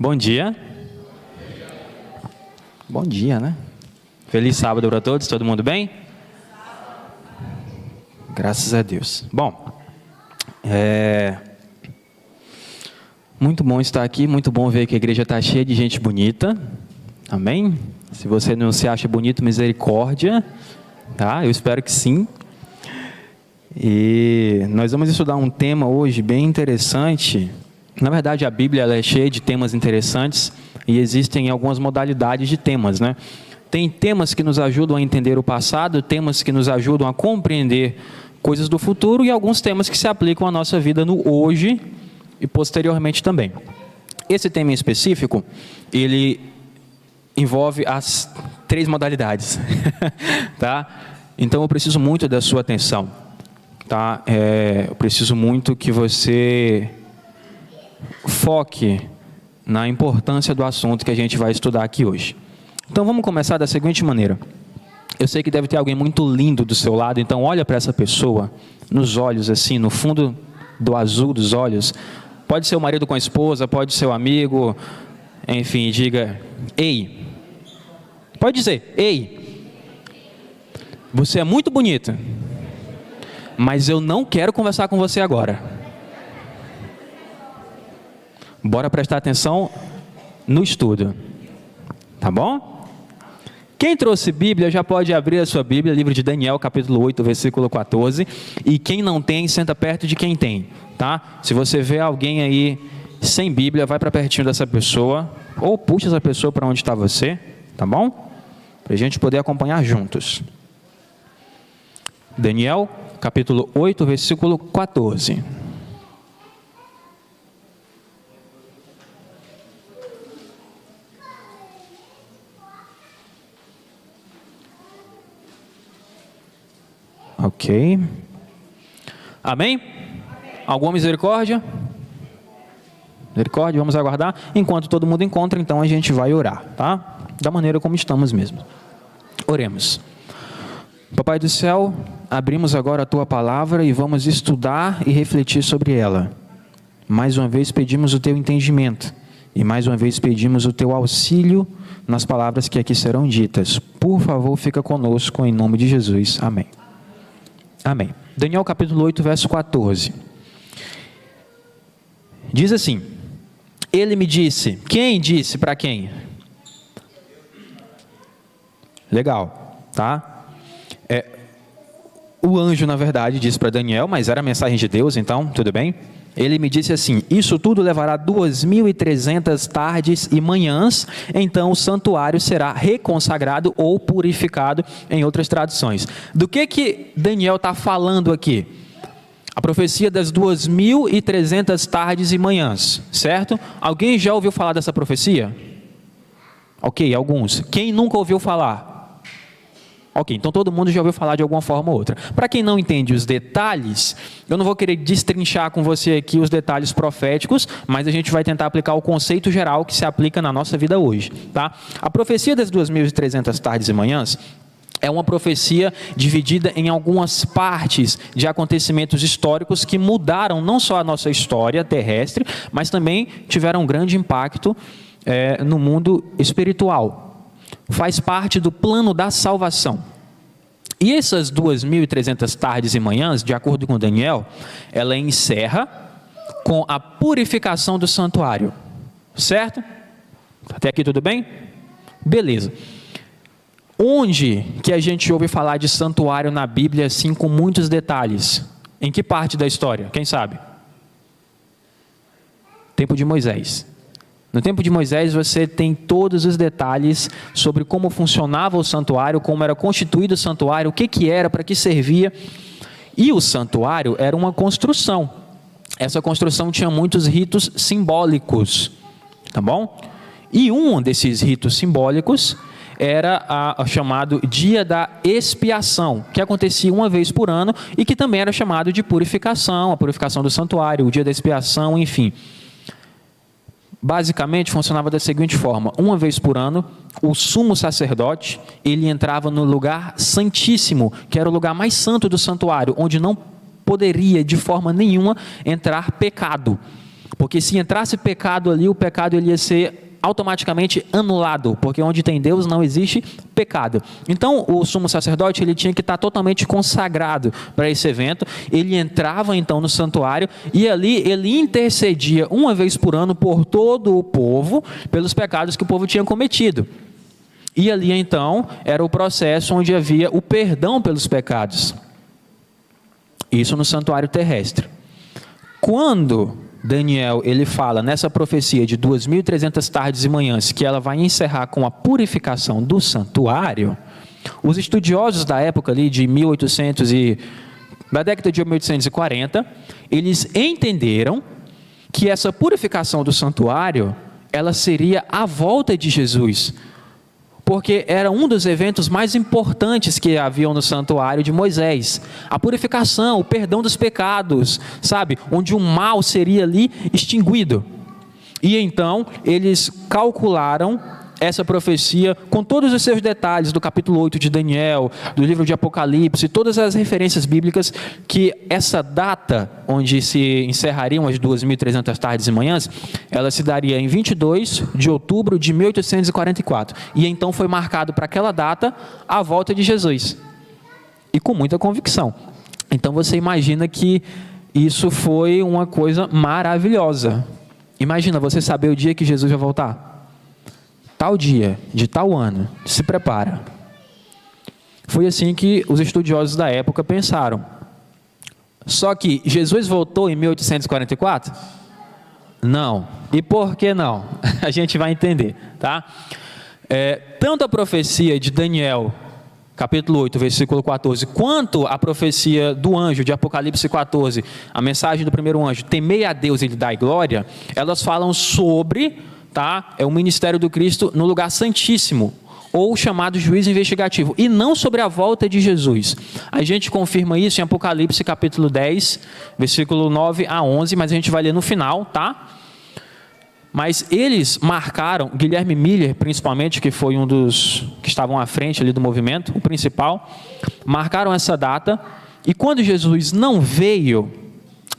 Bom dia. Bom dia, né? Feliz sábado para todos, todo mundo bem? Graças a Deus. Bom, muito bom estar aqui, muito bom ver que a igreja está cheia de gente bonita. Amém? Se você não se acha bonito, misericórdia, tá? Eu espero que sim. E nós vamos estudar um tema hoje bem interessante. Na verdade, a Bíblia ela é cheia de temas interessantes e existem algumas modalidades de temas, né? Tem temas que nos ajudam a entender o passado, temas que nos ajudam a compreender coisas do futuro e alguns temas que se aplicam à nossa vida no hoje e posteriormente também. Esse tema em específico, ele envolve as 3 modalidades, tá? Então eu preciso muito da sua atenção, tá? Eu preciso muito que você foque na importância do assunto que a gente vai estudar aqui hoje. Então vamos começar da seguinte maneira. Eu sei que deve ter alguém muito lindo do seu lado, então olha para essa pessoa, nos olhos assim, no fundo do azul dos olhos. Pode ser o marido com a esposa, pode ser o amigo, enfim, diga, ei. Pode dizer, ei, você é muito bonita, mas eu não quero conversar com você agora. Bora prestar atenção no estudo, tá bom? Quem trouxe Bíblia já pode abrir a sua Bíblia, livro de Daniel, capítulo 8, versículo 14. E quem não tem, senta perto de quem tem, tá? Se você vê alguém aí sem Bíblia, vai para pertinho dessa pessoa, ou puxa essa pessoa para onde está você, tá bom? Para a gente poder acompanhar juntos. Daniel, capítulo 8, versículo 14. Ok. Amém? Alguma misericórdia? Misericórdia, vamos aguardar. Enquanto todo mundo encontra, então a gente vai orar, tá? Da maneira como estamos mesmo. Oremos. Papai do céu, abrimos agora a Tua palavra e vamos estudar e refletir sobre ela. Mais uma vez pedimos o Teu entendimento e mais uma vez pedimos o Teu auxílio nas palavras que aqui serão ditas. Por favor, fica conosco em nome de Jesus. Amém. Amém. Daniel capítulo 8, verso 14. Diz assim: ele me disse. Quem disse para quem? Legal, tá? O anjo, na verdade, disse para Daniel, mas era a mensagem de Deus, então, tudo bem? Ele me disse assim: isso tudo levará 2.300 tardes e manhãs, então o santuário será reconsagrado ou purificado, em outras traduções. Do que Daniel está falando aqui? A profecia das 2.300 tardes e manhãs, certo? Alguém já ouviu falar dessa profecia? Ok, alguns. Quem nunca ouviu falar? Ok, então todo mundo já ouviu falar de alguma forma ou outra. Para quem não entende os detalhes, eu não vou querer destrinchar com você aqui os detalhes proféticos, mas a gente vai tentar aplicar o conceito geral que se aplica na nossa vida hoje, tá? A profecia das 2.300 tardes e manhãs é uma profecia dividida em algumas partes de acontecimentos históricos que mudaram não só a nossa história terrestre, mas também tiveram um grande impacto no mundo espiritual. Faz parte do plano da salvação. E essas 2.300 tardes e manhãs, de acordo com Daniel, ela encerra com a purificação do santuário. Certo? Até aqui tudo bem? Beleza. Onde que a gente ouve falar de santuário na Bíblia assim com muitos detalhes? Em que parte da história? Quem sabe? Tempo de Moisés. No tempo de Moisés você tem todos os detalhes sobre como funcionava o santuário, como era constituído o santuário, o que era, para que servia. E o santuário era uma construção. Essa construção tinha muitos ritos simbólicos, tá bom? E um desses ritos simbólicos era o chamado Dia da Expiação, que acontecia uma vez por ano e que também era chamado de purificação, a purificação do santuário, o Dia da Expiação, enfim. Basicamente funcionava da seguinte forma: uma vez por ano, o sumo sacerdote, ele entrava no lugar santíssimo, que era o lugar mais santo do santuário, onde não poderia de forma nenhuma entrar pecado. Porque se entrasse pecado ali, o pecado ele ia ser automaticamente anulado, porque onde tem Deus não existe pecado. Então, o sumo sacerdote ele tinha que estar totalmente consagrado para esse evento. Ele entrava então no santuário e ali ele intercedia uma vez por ano por todo o povo, pelos pecados que o povo tinha cometido. E ali então era o processo onde havia o perdão pelos pecados. Isso no santuário terrestre. Quando Daniel, ele fala nessa profecia de 2.300 tardes e manhãs, que ela vai encerrar com a purificação do santuário, os estudiosos da época ali de 1800 da década de 1840, eles entenderam que essa purificação do santuário, ela seria a volta de Jesus, porque era um dos eventos mais importantes que haviam no santuário de Moisés. A purificação, o perdão dos pecados, sabe? Onde o mal seria ali extinguido. E então, eles calcularam essa profecia com todos os seus detalhes do capítulo 8 de Daniel, do livro de Apocalipse, todas as referências bíblicas, que essa data onde se encerrariam as 2.300 tardes e manhãs, ela se daria em 22 de outubro de 1844. E então foi marcado para aquela data a volta de Jesus. E com muita convicção. Então você imagina que isso foi uma coisa maravilhosa. Imagina você saber o dia que Jesus vai voltar. Tal dia, de tal ano, se prepara. Foi assim que os estudiosos da época pensaram. Só que Jesus voltou em 1844? Não. E por que não? A gente vai entender, tá? Tanto a profecia de Daniel, capítulo 8, versículo 14, quanto a profecia do anjo de Apocalipse 14, a mensagem do primeiro anjo, temei a Deus e lhe dai glória, elas falam sobre... é o ministério do Cristo no lugar santíssimo, ou chamado juízo investigativo, e não sobre a volta de Jesus. A gente confirma isso em Apocalipse capítulo 10, versículo 9 a 11, mas a gente vai ler no final, tá? Mas eles marcaram, Guilherme Miller principalmente, que foi um dos que estavam à frente ali do movimento, o principal, marcaram essa data, e quando Jesus não veio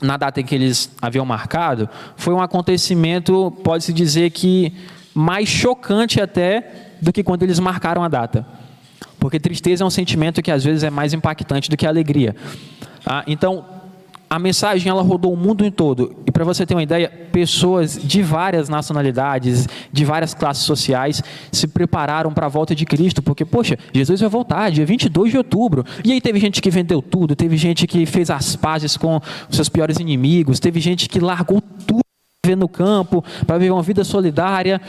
na data em que eles haviam marcado, foi um acontecimento, pode-se dizer que mais chocante até do que quando eles marcaram a data. Porque tristeza é um sentimento que às vezes é mais impactante do que a alegria. Então, a mensagem ela rodou o mundo em todo. E para você ter uma ideia, pessoas de várias nacionalidades, de várias classes sociais, se prepararam para a volta de Cristo, porque, poxa, Jesus vai voltar dia 22 de outubro. E aí teve gente que vendeu tudo, teve gente que fez as pazes com os seus piores inimigos, teve gente que largou tudo para viver no campo, para viver uma vida solidária,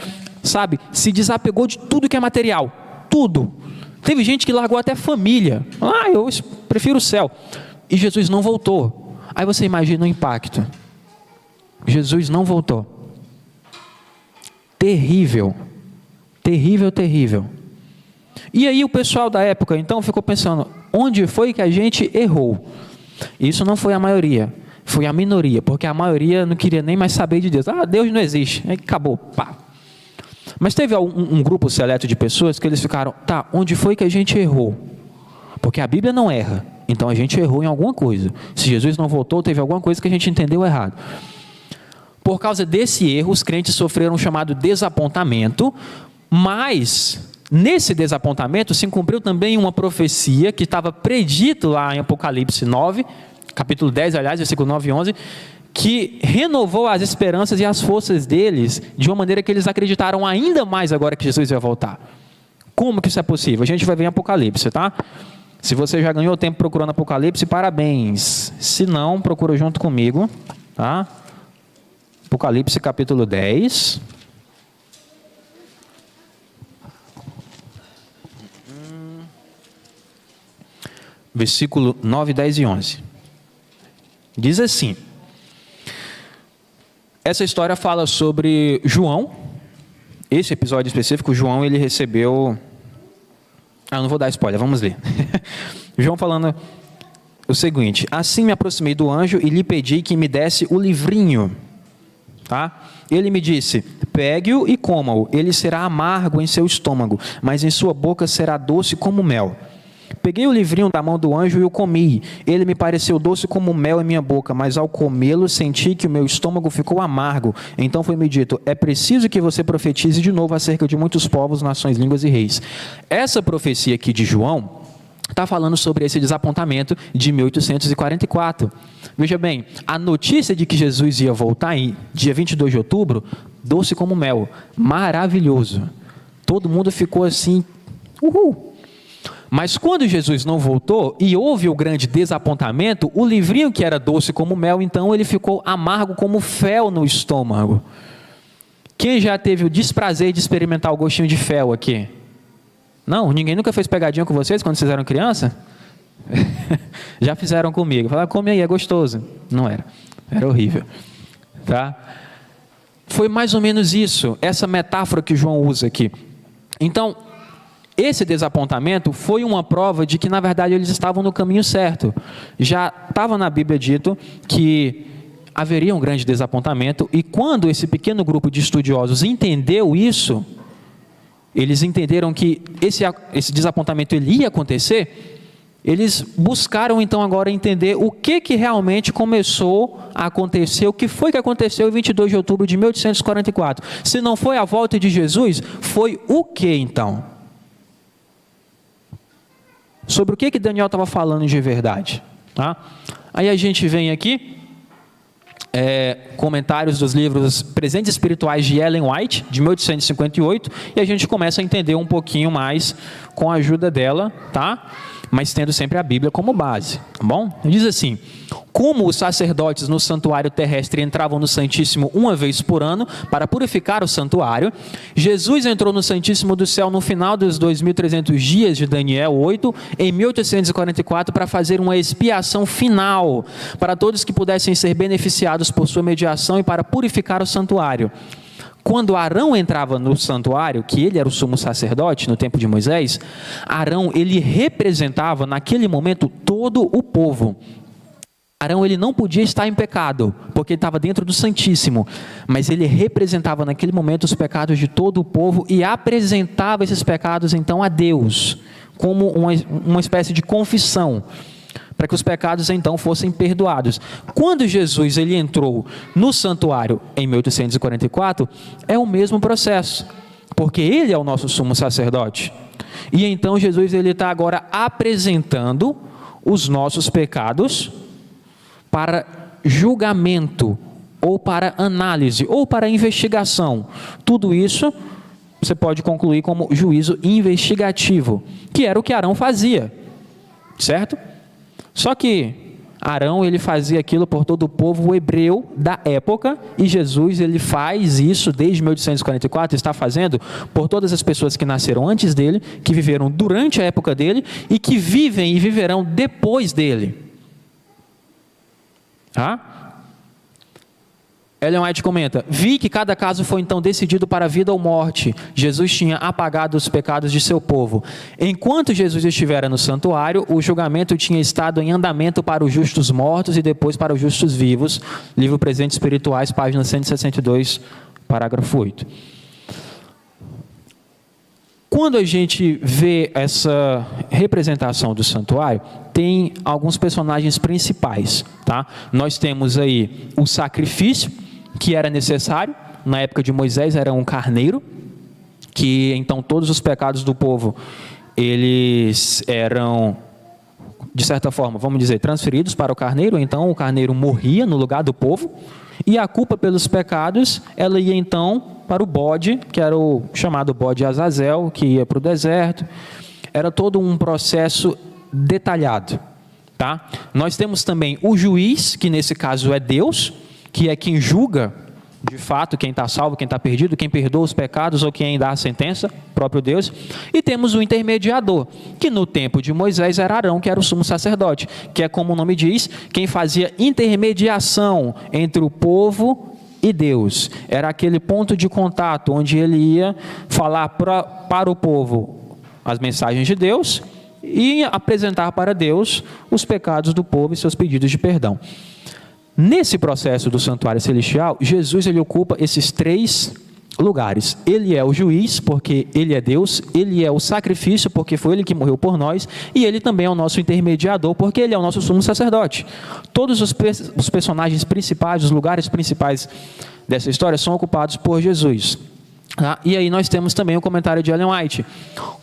sabe? Se desapegou de tudo que é material, tudo. Teve gente que largou até família. Eu prefiro o céu. E Jesus não voltou. Aí você imagina o impacto. Jesus não voltou. Terrível. Terrível, terrível. E aí o pessoal da época, então, ficou pensando, onde foi que a gente errou? Isso não foi a maioria, foi a minoria, porque a maioria não queria nem mais saber de Deus. Deus não existe. Aí acabou, pá. Mas teve um grupo seleto de pessoas que eles ficaram, onde foi que a gente errou? Porque a Bíblia não erra. Então a gente errou em alguma coisa. Se Jesus não voltou, teve alguma coisa que a gente entendeu errado. Por causa desse erro, os crentes sofreram um chamado desapontamento, mas nesse desapontamento se cumpriu também uma profecia que estava predito lá em Apocalipse 9, capítulo 10, aliás, versículo 9 e 11, que renovou as esperanças e as forças deles de uma maneira que eles acreditaram ainda mais agora que Jesus ia voltar. Como que isso é possível? A gente vai ver em Apocalipse, tá? Se você já ganhou tempo procurando Apocalipse, parabéns. Se não, procura junto comigo, tá? Apocalipse capítulo 10. Versículo 9, 10 e 11. Diz assim. Essa história fala sobre João. Esse episódio específico, João, ele recebeu... não vou dar spoiler, vamos ler. João falando o seguinte: assim me aproximei do anjo e lhe pedi que me desse o livrinho. Ele me disse, pegue-o e coma-o, ele será amargo em seu estômago, mas em sua boca será doce como mel. Peguei o livrinho da mão do anjo e o comi. Ele me pareceu doce como mel em minha boca, mas ao comê-lo senti que o meu estômago ficou amargo. Então foi-me dito, é preciso que você profetize de novo acerca de muitos povos, nações, línguas e reis. Essa profecia aqui de João está falando sobre esse desapontamento de 1844. Veja bem, a notícia de que Jesus ia voltar em dia 22 de outubro, doce como mel, maravilhoso. Todo mundo ficou assim, uhul. Mas quando Jesus não voltou e houve o grande desapontamento, o livrinho que era doce como mel, então ele ficou amargo como fel no estômago. Quem já teve o desprazer de experimentar o gostinho de fel aqui? Não? Ninguém nunca fez pegadinha com vocês quando vocês eram criança? Já fizeram comigo. Falaram, come aí, é gostoso. Não era. Era horrível. Tá? Foi mais ou menos isso, essa metáfora que João usa aqui. Então, esse desapontamento foi uma prova de que, na verdade, eles estavam no caminho certo. Já estava na Bíblia dito que haveria um grande desapontamento, e quando esse pequeno grupo de estudiosos entendeu isso, eles entenderam que esse desapontamento ele ia acontecer, eles buscaram então agora entender o que realmente começou a acontecer, o que foi que aconteceu em 22 de outubro de 1844. Se não foi a volta de Jesus, foi o que então? Sobre o que Daniel estava falando de verdade? Tá? Aí a gente vem aqui, comentários dos livros Presentes Espirituais de Ellen White, de 1858, e a gente começa a entender um pouquinho mais com a ajuda dela, tá? Mas tendo sempre a Bíblia como base, tá bom? Diz assim, como os sacerdotes no santuário terrestre entravam no Santíssimo uma vez por ano para purificar o santuário, Jesus entrou no Santíssimo do céu no final dos 2.300 dias de Daniel 8, em 1844, para fazer uma expiação final para todos que pudessem ser beneficiados por sua mediação e para purificar o santuário. Quando Arão entrava no santuário, que ele era o sumo sacerdote no tempo de Moisés, Arão ele representava naquele momento todo o povo. Arão ele não podia estar em pecado, porque ele estava dentro do Santíssimo, mas ele representava naquele momento os pecados de todo o povo e apresentava esses pecados então a Deus, como uma espécie de confissão, para que os pecados então fossem perdoados. Quando Jesus ele entrou no santuário em 1844, é o mesmo processo, porque ele é o nosso sumo sacerdote. E então Jesus ele está agora apresentando os nossos pecados para julgamento, ou para análise, ou para investigação. Tudo isso você pode concluir como juízo investigativo, que era o que Arão fazia, certo? Só que Arão ele fazia aquilo por todo o povo hebreu da época, e Jesus ele faz isso desde 1844, está fazendo por todas as pessoas que nasceram antes dele, que viveram durante a época dele e que vivem e viverão depois dele. Tá? Ellen White comenta, vi que cada caso foi então decidido para a vida ou morte. Jesus tinha apagado os pecados de seu povo. Enquanto Jesus estivera no santuário, o julgamento tinha estado em andamento para os justos mortos e depois para os justos vivos. Livro Presentes Espirituais, página 162, parágrafo 8. Quando a gente vê essa representação do santuário, tem alguns personagens principais, tá? Nós temos aí o sacrifício, que era necessário, na época de Moisés era um carneiro, que então todos os pecados do povo, eles eram, de certa forma, vamos dizer, transferidos para o carneiro, então o carneiro morria no lugar do povo, e a culpa pelos pecados, ela ia então para o bode, que era o chamado bode Azazel, que ia para o deserto. Era todo um processo detalhado, tá? Nós temos também o juiz, que nesse caso é Deus, que é quem julga, de fato, quem está salvo, quem está perdido, quem perdoa os pecados ou quem dá a sentença, próprio Deus. E temos o intermediador, que no tempo de Moisés era Arão, que era o sumo sacerdote, que é como o nome diz, quem fazia intermediação entre o povo e Deus. Era aquele ponto de contato onde ele ia falar para o povo as mensagens de Deus e apresentar para Deus os pecados do povo e seus pedidos de perdão. Nesse processo do santuário celestial, Jesus ele ocupa esses três lugares. Ele é o juiz, porque ele é Deus, ele é o sacrifício, porque foi ele que morreu por nós, e ele também é o nosso intermediador, porque ele é o nosso sumo sacerdote. Todos os personagens principais, os lugares principais dessa história são ocupados por Jesus. E aí nós temos também o comentário de Ellen White.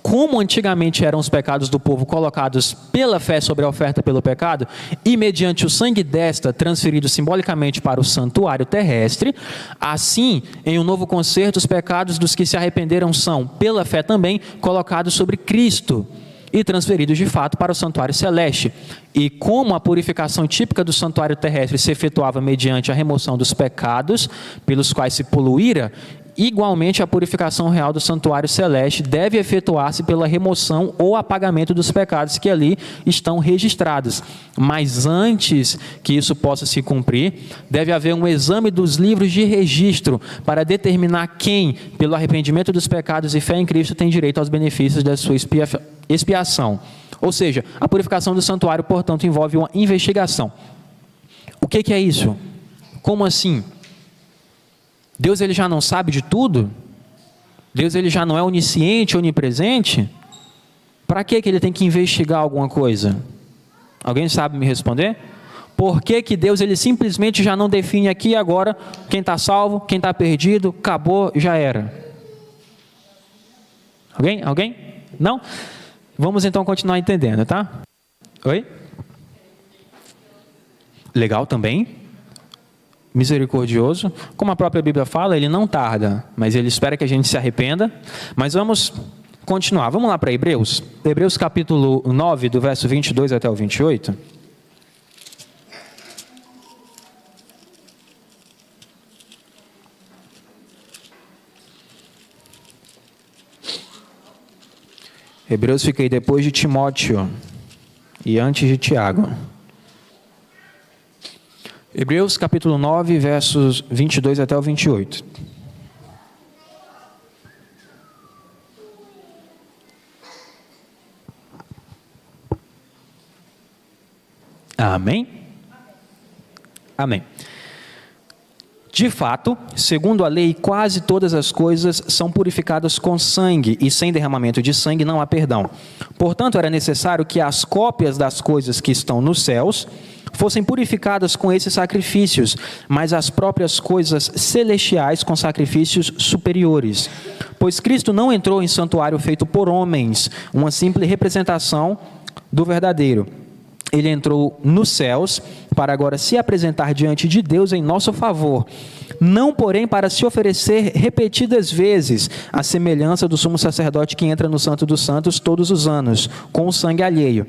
Como antigamente eram os pecados do povo colocados pela fé sobre a oferta pelo pecado, e mediante o sangue desta transferido simbolicamente para o santuário terrestre, assim, em um novo concerto, os pecados dos que se arrependeram são, pela fé também, colocados sobre Cristo e transferidos de fato para o santuário celeste. E como a purificação típica do santuário terrestre se efetuava mediante a remoção dos pecados pelos quais se poluíra, igualmente a purificação real do santuário celeste deve efetuar-se pela remoção ou apagamento dos pecados que ali estão registrados. Mas antes que isso possa se cumprir, deve haver um exame dos livros de registro para determinar quem, pelo arrependimento dos pecados e fé em Cristo, tem direito aos benefícios da sua expiação. Ou seja, a purificação do santuário, portanto, envolve uma investigação. O que é isso? Como assim? Deus ele já não sabe de tudo? Deus ele já não é onisciente, onipresente? Para que ele tem que investigar alguma coisa? Alguém sabe me responder? Por que Deus ele simplesmente já não define aqui e agora quem está salvo, quem está perdido, acabou, já era? Alguém? Não? Vamos então continuar entendendo, tá? Oi? Legal também. Misericordioso, como a própria Bíblia fala, ele não tarda, mas ele espera que a gente se arrependa. Mas vamos continuar, vamos lá para Hebreus. Hebreus capítulo 9, do verso 22 até o 28. Hebreus fica aí depois de Timóteo e antes de Tiago. Hebreus capítulo 9, versos 22 até o 28. Amém? Amém. De fato, segundo a lei, quase todas as coisas são purificadas com sangue, e sem derramamento de sangue não há perdão. Portanto, era necessário que as cópias das coisas que estão nos céus fossem purificadas com esses sacrifícios, mas as próprias coisas celestiais com sacrifícios superiores. Pois Cristo não entrou em santuário feito por homens, uma simples representação do verdadeiro. Ele entrou nos céus para agora se apresentar diante de Deus em nosso favor, não porém para se oferecer repetidas vezes, à semelhança do sumo sacerdote que entra no Santo dos Santos todos os anos, com o sangue alheio.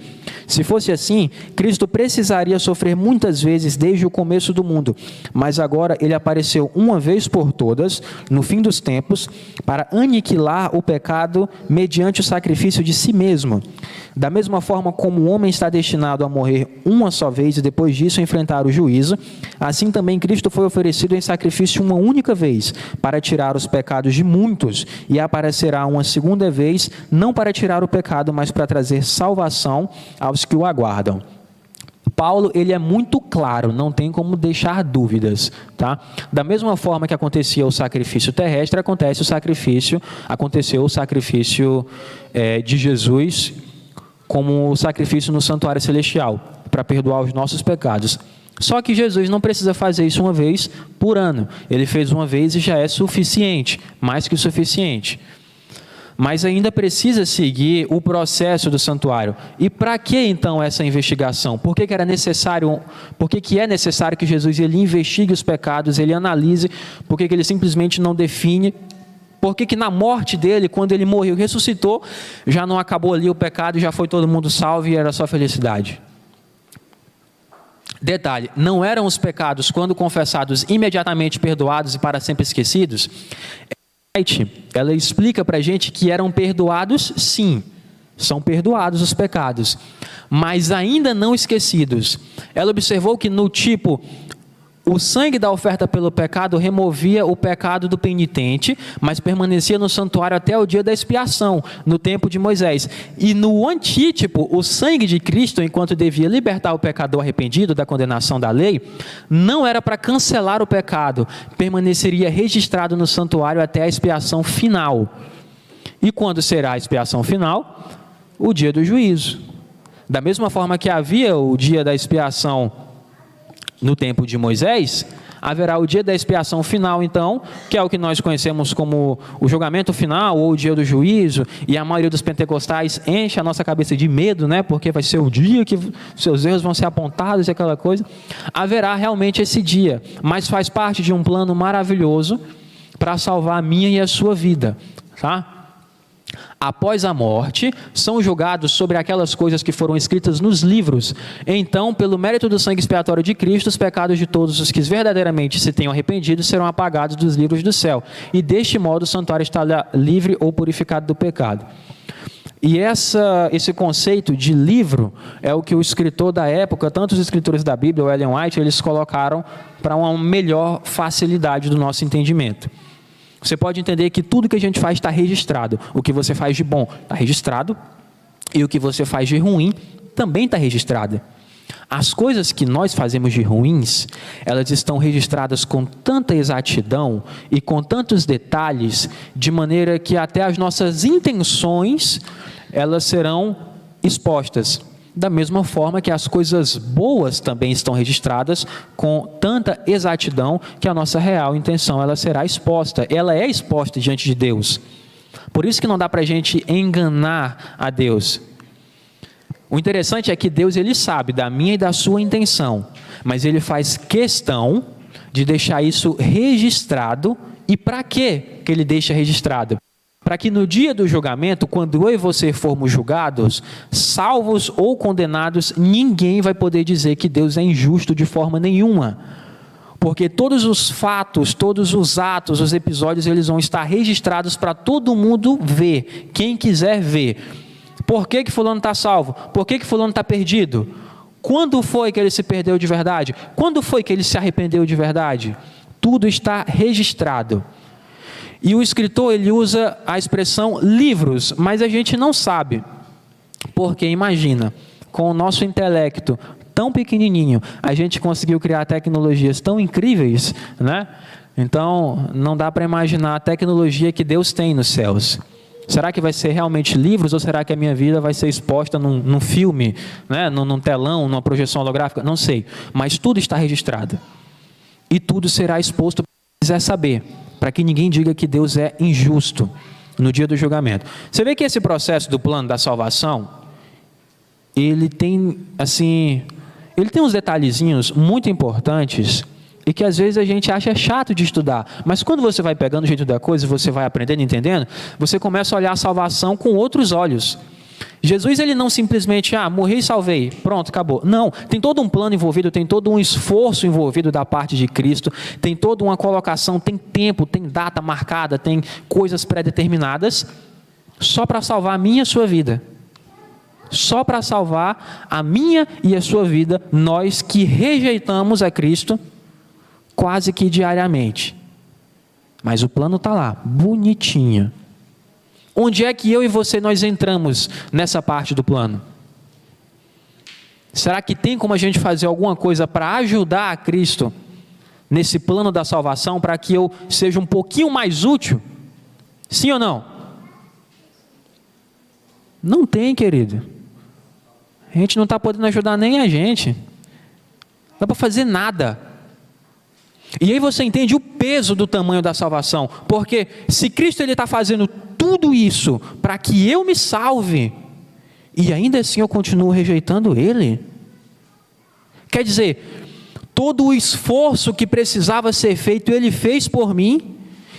Se fosse assim, Cristo precisaria sofrer muitas vezes desde o começo do mundo, mas agora ele apareceu uma vez por todas, no fim dos tempos, para aniquilar o pecado mediante o sacrifício de si mesmo. Da mesma forma como o homem está destinado a morrer uma só vez e depois disso enfrentar o juízo, assim também Cristo foi oferecido em sacrifício uma única vez para tirar os pecados de muitos, e aparecerá uma segunda vez, não para tirar o pecado, mas para trazer salvação aos que o aguardam. Paulo, ele é muito claro, não tem como deixar dúvidas, tá? Da mesma forma que acontecia o sacrifício terrestre, aconteceu o sacrifício de Jesus, como o sacrifício no santuário celestial, para perdoar os nossos pecados. Só que Jesus não precisa fazer isso uma vez por ano. Ele fez uma vez e já é suficiente, mais que suficiente. Mas ainda precisa seguir o processo do santuário. E para que então essa investigação? Por que é necessário que Jesus ele investigue os pecados, ele analise? Por que ele simplesmente não define? Por que na morte dele, quando ele morreu e ressuscitou, já não acabou ali o pecado, já foi todo mundo salvo e era só felicidade? Detalhe, não eram os pecados, quando confessados, imediatamente perdoados e para sempre esquecidos? Ela explica para a gente que eram perdoados, sim, são perdoados os pecados, mas ainda não esquecidos. Ela observou que no tipo, O sangue da oferta pelo pecado removia o pecado do penitente, mas permanecia no santuário até o dia da expiação, no tempo de Moisés. E no antítipo, o sangue de Cristo, enquanto devia libertar o pecador arrependido da condenação da lei, não era para cancelar o pecado, permaneceria registrado no santuário até a expiação final. E quando será a expiação final? O dia do juízo. Da mesma forma que havia o dia da expiação no tempo de Moisés, haverá o dia da expiação final, então, que é o que nós conhecemos como o julgamento final ou o dia do juízo, e a maioria dos pentecostais enche a nossa cabeça de medo, né? Porque vai ser o dia que seus erros vão ser apontados e aquela coisa. Haverá realmente esse dia, mas faz parte de um plano maravilhoso para salvar a minha e a sua vida, tá? Após a morte, são julgados sobre aquelas coisas que foram escritas nos livros. Então, pelo mérito do sangue expiatório de Cristo, os pecados de todos os que verdadeiramente se tenham arrependido serão apagados dos livros do céu. E deste modo o santuário está livre ou purificado do pecado. E esse conceito de livro é o que o escritor da época, tanto os escritores da Bíblia, o Ellen White, eles colocaram para uma melhor facilidade do nosso entendimento. Você pode entender que tudo que a gente faz está registrado. O que você faz de bom está registrado, e o que você faz de ruim também está registrado. As coisas que nós fazemos de ruins, elas estão registradas com tanta exatidão e com tantos detalhes, de maneira que até as nossas intenções, elas serão expostas. Da mesma forma que as coisas boas também estão registradas com tanta exatidão que a nossa real intenção ela será exposta. Ela é exposta diante de Deus. Por isso que não dá para a gente enganar a Deus. O interessante é que Deus ele sabe da minha e da sua intenção, mas Ele faz questão de deixar isso registrado. E para quê que Ele deixa registrado? Para que no dia do julgamento, quando eu e você formos julgados, salvos ou condenados, ninguém vai poder dizer que Deus é injusto de forma nenhuma. Porque todos os fatos, todos os atos, os episódios, eles vão estar registrados para todo mundo ver, quem quiser ver. Por que fulano está salvo? Por que fulano está perdido? Quando foi que ele se perdeu de verdade? Quando foi que ele se arrependeu de verdade? Tudo está registrado. E o escritor, ele usa a expressão livros, mas a gente não sabe. Porque, imagina, com o nosso intelecto tão pequenininho, a gente conseguiu criar tecnologias tão incríveis, né? Então, não dá para imaginar a tecnologia que Deus tem nos céus. Será que vai ser realmente livros ou será que a minha vida vai ser exposta num filme, né? num telão, numa projeção holográfica? Não sei, mas tudo está registrado. E tudo será exposto para quem quiser saber, para que ninguém diga que Deus é injusto no dia do julgamento. Você vê que esse processo do plano da salvação, ele tem uns detalhezinhos muito importantes e que às vezes a gente acha chato de estudar. Mas quando você vai pegando o jeito da coisa, você vai aprendendo, entendendo, você começa a olhar a salvação com outros olhos. Jesus, ele não simplesmente, morri e salvei, pronto, acabou. Não, tem todo um plano envolvido, tem todo um esforço envolvido da parte de Cristo, tem toda uma colocação, tem tempo, tem data marcada, tem coisas pré-determinadas, só para salvar a minha e a sua vida. Só para salvar a minha e a sua vida, nós que rejeitamos a Cristo quase que diariamente. Mas o plano está lá, bonitinho. Onde é que eu e você nós entramos nessa parte do plano? Será que tem como a gente fazer alguma coisa para ajudar a Cristo nesse plano da salvação, para que eu seja um pouquinho mais útil? Sim ou não? Não tem, querido. A gente não está podendo ajudar nem a gente. Não dá para fazer nada. E aí você entende o peso do tamanho da salvação. Porque se Cristo está fazendo tudo isso para que eu me salve, e ainda assim eu continuo rejeitando Ele, quer dizer, todo o esforço que precisava ser feito, Ele fez por mim,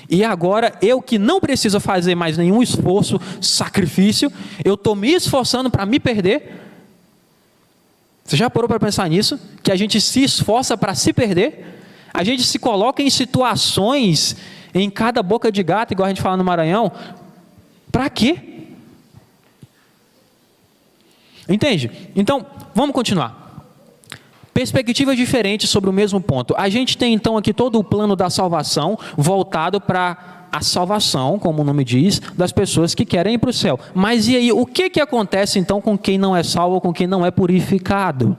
e agora eu que não preciso fazer mais nenhum esforço, sacrifício, eu estou me esforçando para me perder. Você já parou para pensar nisso? Que a gente se esforça para se perder? A gente se coloca em situações, em cada boca de gato, igual a gente fala no Maranhão, para quê? Entende? Então, vamos continuar. Perspectivas diferentes sobre o mesmo ponto. A gente tem então aqui todo o plano da salvação voltado para a salvação, como o nome diz, das pessoas que querem ir para o céu. Mas e aí, o que acontece então com quem não é salvo, com quem não é purificado?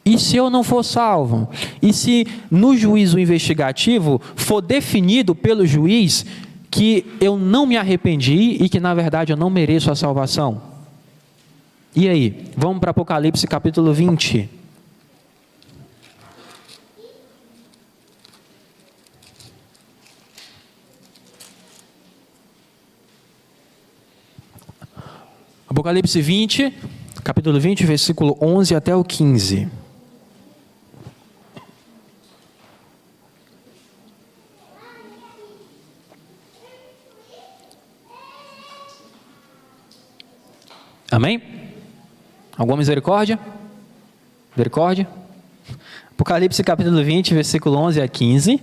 E se eu não for salvo? E se no juízo investigativo for definido pelo juiz que eu não me arrependi e que na verdade eu não mereço a salvação? E aí? Vamos para Apocalipse capítulo 20. Apocalipse 20, capítulo 20, versículo 11 até o 15. Amém? Alguma misericórdia? Misericórdia? Apocalipse capítulo 20, versículo 11 a 15.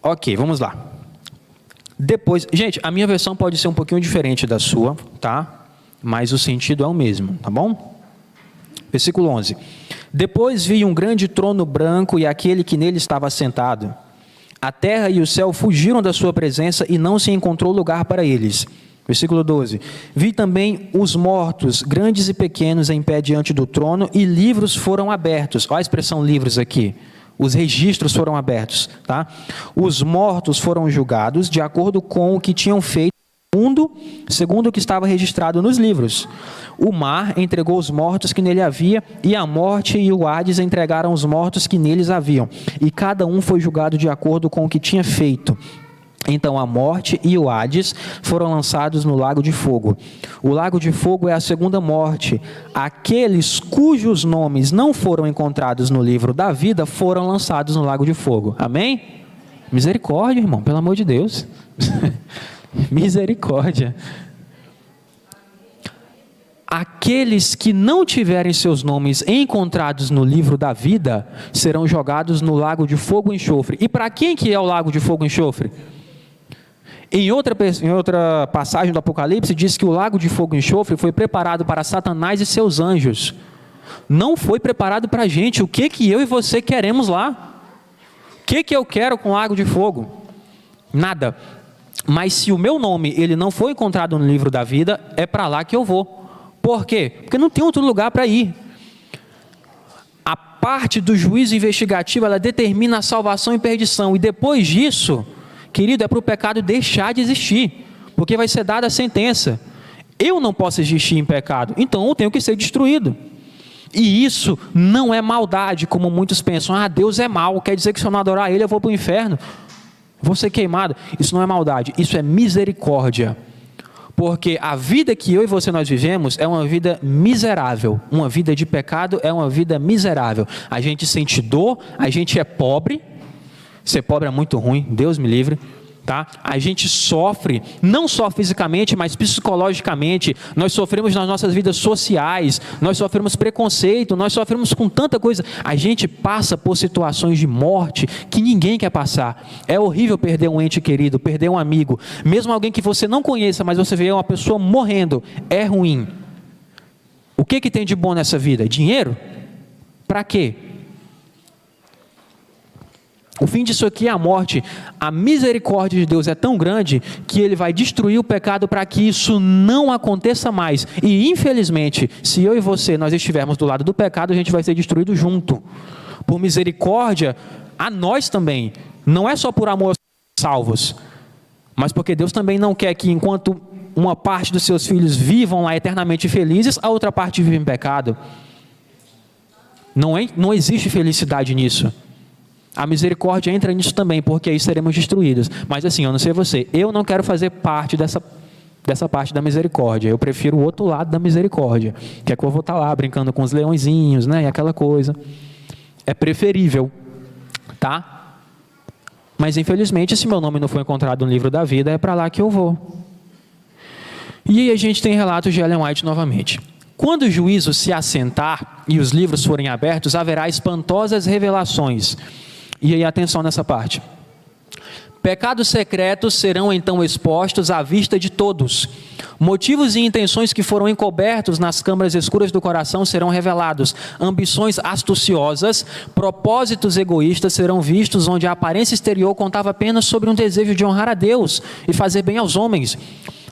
Ok, vamos lá. Depois, gente, a minha versão pode ser um pouquinho diferente da sua, tá? Mas o sentido é o mesmo, tá bom? Versículo 11. Depois vi um grande trono branco e aquele que nele estava sentado. A terra e o céu fugiram da sua presença e não se encontrou lugar para eles. Versículo 12. Vi também os mortos, grandes e pequenos, em pé diante do trono, e livros foram abertos. Olha a expressão livros aqui. Os registros foram abertos, tá? Os mortos foram julgados de acordo com o que tinham feito no mundo, segundo o que estava registrado nos livros. O mar entregou os mortos que nele havia, e a morte e o Hades entregaram os mortos que neles haviam. E cada um foi julgado de acordo com o que tinha feito. Então a morte e o Hades foram lançados no lago de fogo. O lago de fogo é a segunda morte. Aqueles cujos nomes não foram encontrados no livro da vida foram lançados no lago de fogo. Amém? Misericórdia, irmão, pelo amor de Deus. Misericórdia. Aqueles que não tiverem seus nomes encontrados no livro da vida serão jogados no lago de fogo e enxofre. E para quem que é o lago de fogo e enxofre? Em outra passagem do Apocalipse, diz que o lago de fogo e enxofre foi preparado para Satanás e seus anjos. Não foi preparado para a gente. O que eu e você queremos lá? O que eu quero com o lago de fogo? Nada. Mas se o meu nome ele não foi encontrado no livro da vida, é para lá que eu vou. Por quê? Porque não tem outro lugar para ir. A parte do juízo investigativo, ela determina a salvação e perdição. E depois disso, querido, é para o pecado deixar de existir, porque vai ser dada a sentença. Eu não posso existir em pecado, então eu tenho que ser destruído. E isso não é maldade, como muitos pensam. Ah, Deus é mau, quer dizer que se eu não adorar Ele, eu vou para o inferno, vou ser queimado. Isso não é maldade, isso é misericórdia. Porque a vida que eu e você nós vivemos é uma vida miserável. Uma vida de pecado é uma vida miserável. A gente sente dor, a gente é pobre. Ser pobre é muito ruim, Deus me livre, tá? A gente sofre, não só fisicamente, mas psicologicamente. Nós sofremos nas nossas vidas sociais, nós sofremos preconceito, nós sofremos com tanta coisa. A gente passa por situações de morte que ninguém quer passar. É horrível perder um ente querido, perder um amigo. Mesmo alguém que você não conheça, mas você vê uma pessoa morrendo, é ruim. O que tem de bom nessa vida? Dinheiro? Para quê? O fim disso aqui é a morte. A misericórdia de Deus é tão grande que Ele vai destruir o pecado para que isso não aconteça mais. E infelizmente, se eu e você nós estivermos do lado do pecado, a gente vai ser destruído junto. Por misericórdia, a nós também. Não é só por amor salvos, mas porque Deus também não quer que enquanto uma parte dos seus filhos vivam lá eternamente felizes, a outra parte vive em pecado. Não existe felicidade nisso. A misericórdia entra nisso também, porque aí seremos destruídos. Mas assim, eu não sei você, eu não quero fazer parte dessa parte da misericórdia. Eu prefiro o outro lado da misericórdia, que é que eu vou estar lá brincando com os leõezinhos, né, e aquela coisa. É preferível, tá? Mas infelizmente, se meu nome não for encontrado no livro da vida, é para lá que eu vou. E aí a gente tem relatos de Ellen White novamente. Quando o juízo se assentar e os livros forem abertos, haverá espantosas revelações. E aí, atenção nessa parte. Pecados secretos serão então expostos à vista de todos. Motivos e intenções que foram encobertos nas câmaras escuras do coração serão revelados. Ambições astuciosas, propósitos egoístas serão vistos, onde a aparência exterior contava apenas sobre um desejo de honrar a Deus e fazer bem aos homens.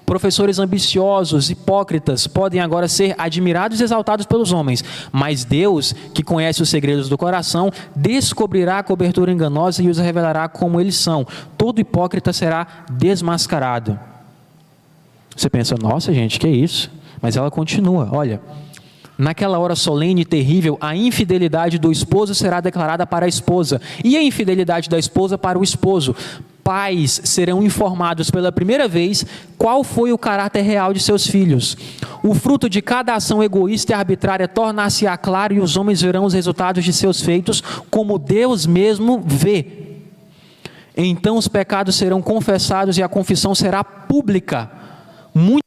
Professores ambiciosos, hipócritas, podem agora ser admirados e exaltados pelos homens, mas Deus, que conhece os segredos do coração, descobrirá a cobertura enganosa e os revelará como eles são. Todo hipócrita será desmascarado. Você pensa, nossa gente, que é isso? Mas ela continua, olha: naquela hora solene e terrível, a infidelidade do esposo será declarada para a esposa, e a infidelidade da esposa para o esposo. Pais serão informados pela primeira vez qual foi o caráter real de seus filhos. O fruto de cada ação egoísta e arbitrária tornar-se-á claro, e os homens verão os resultados de seus feitos, como Deus mesmo vê. Então os pecados serão confessados e a confissão será pública, muito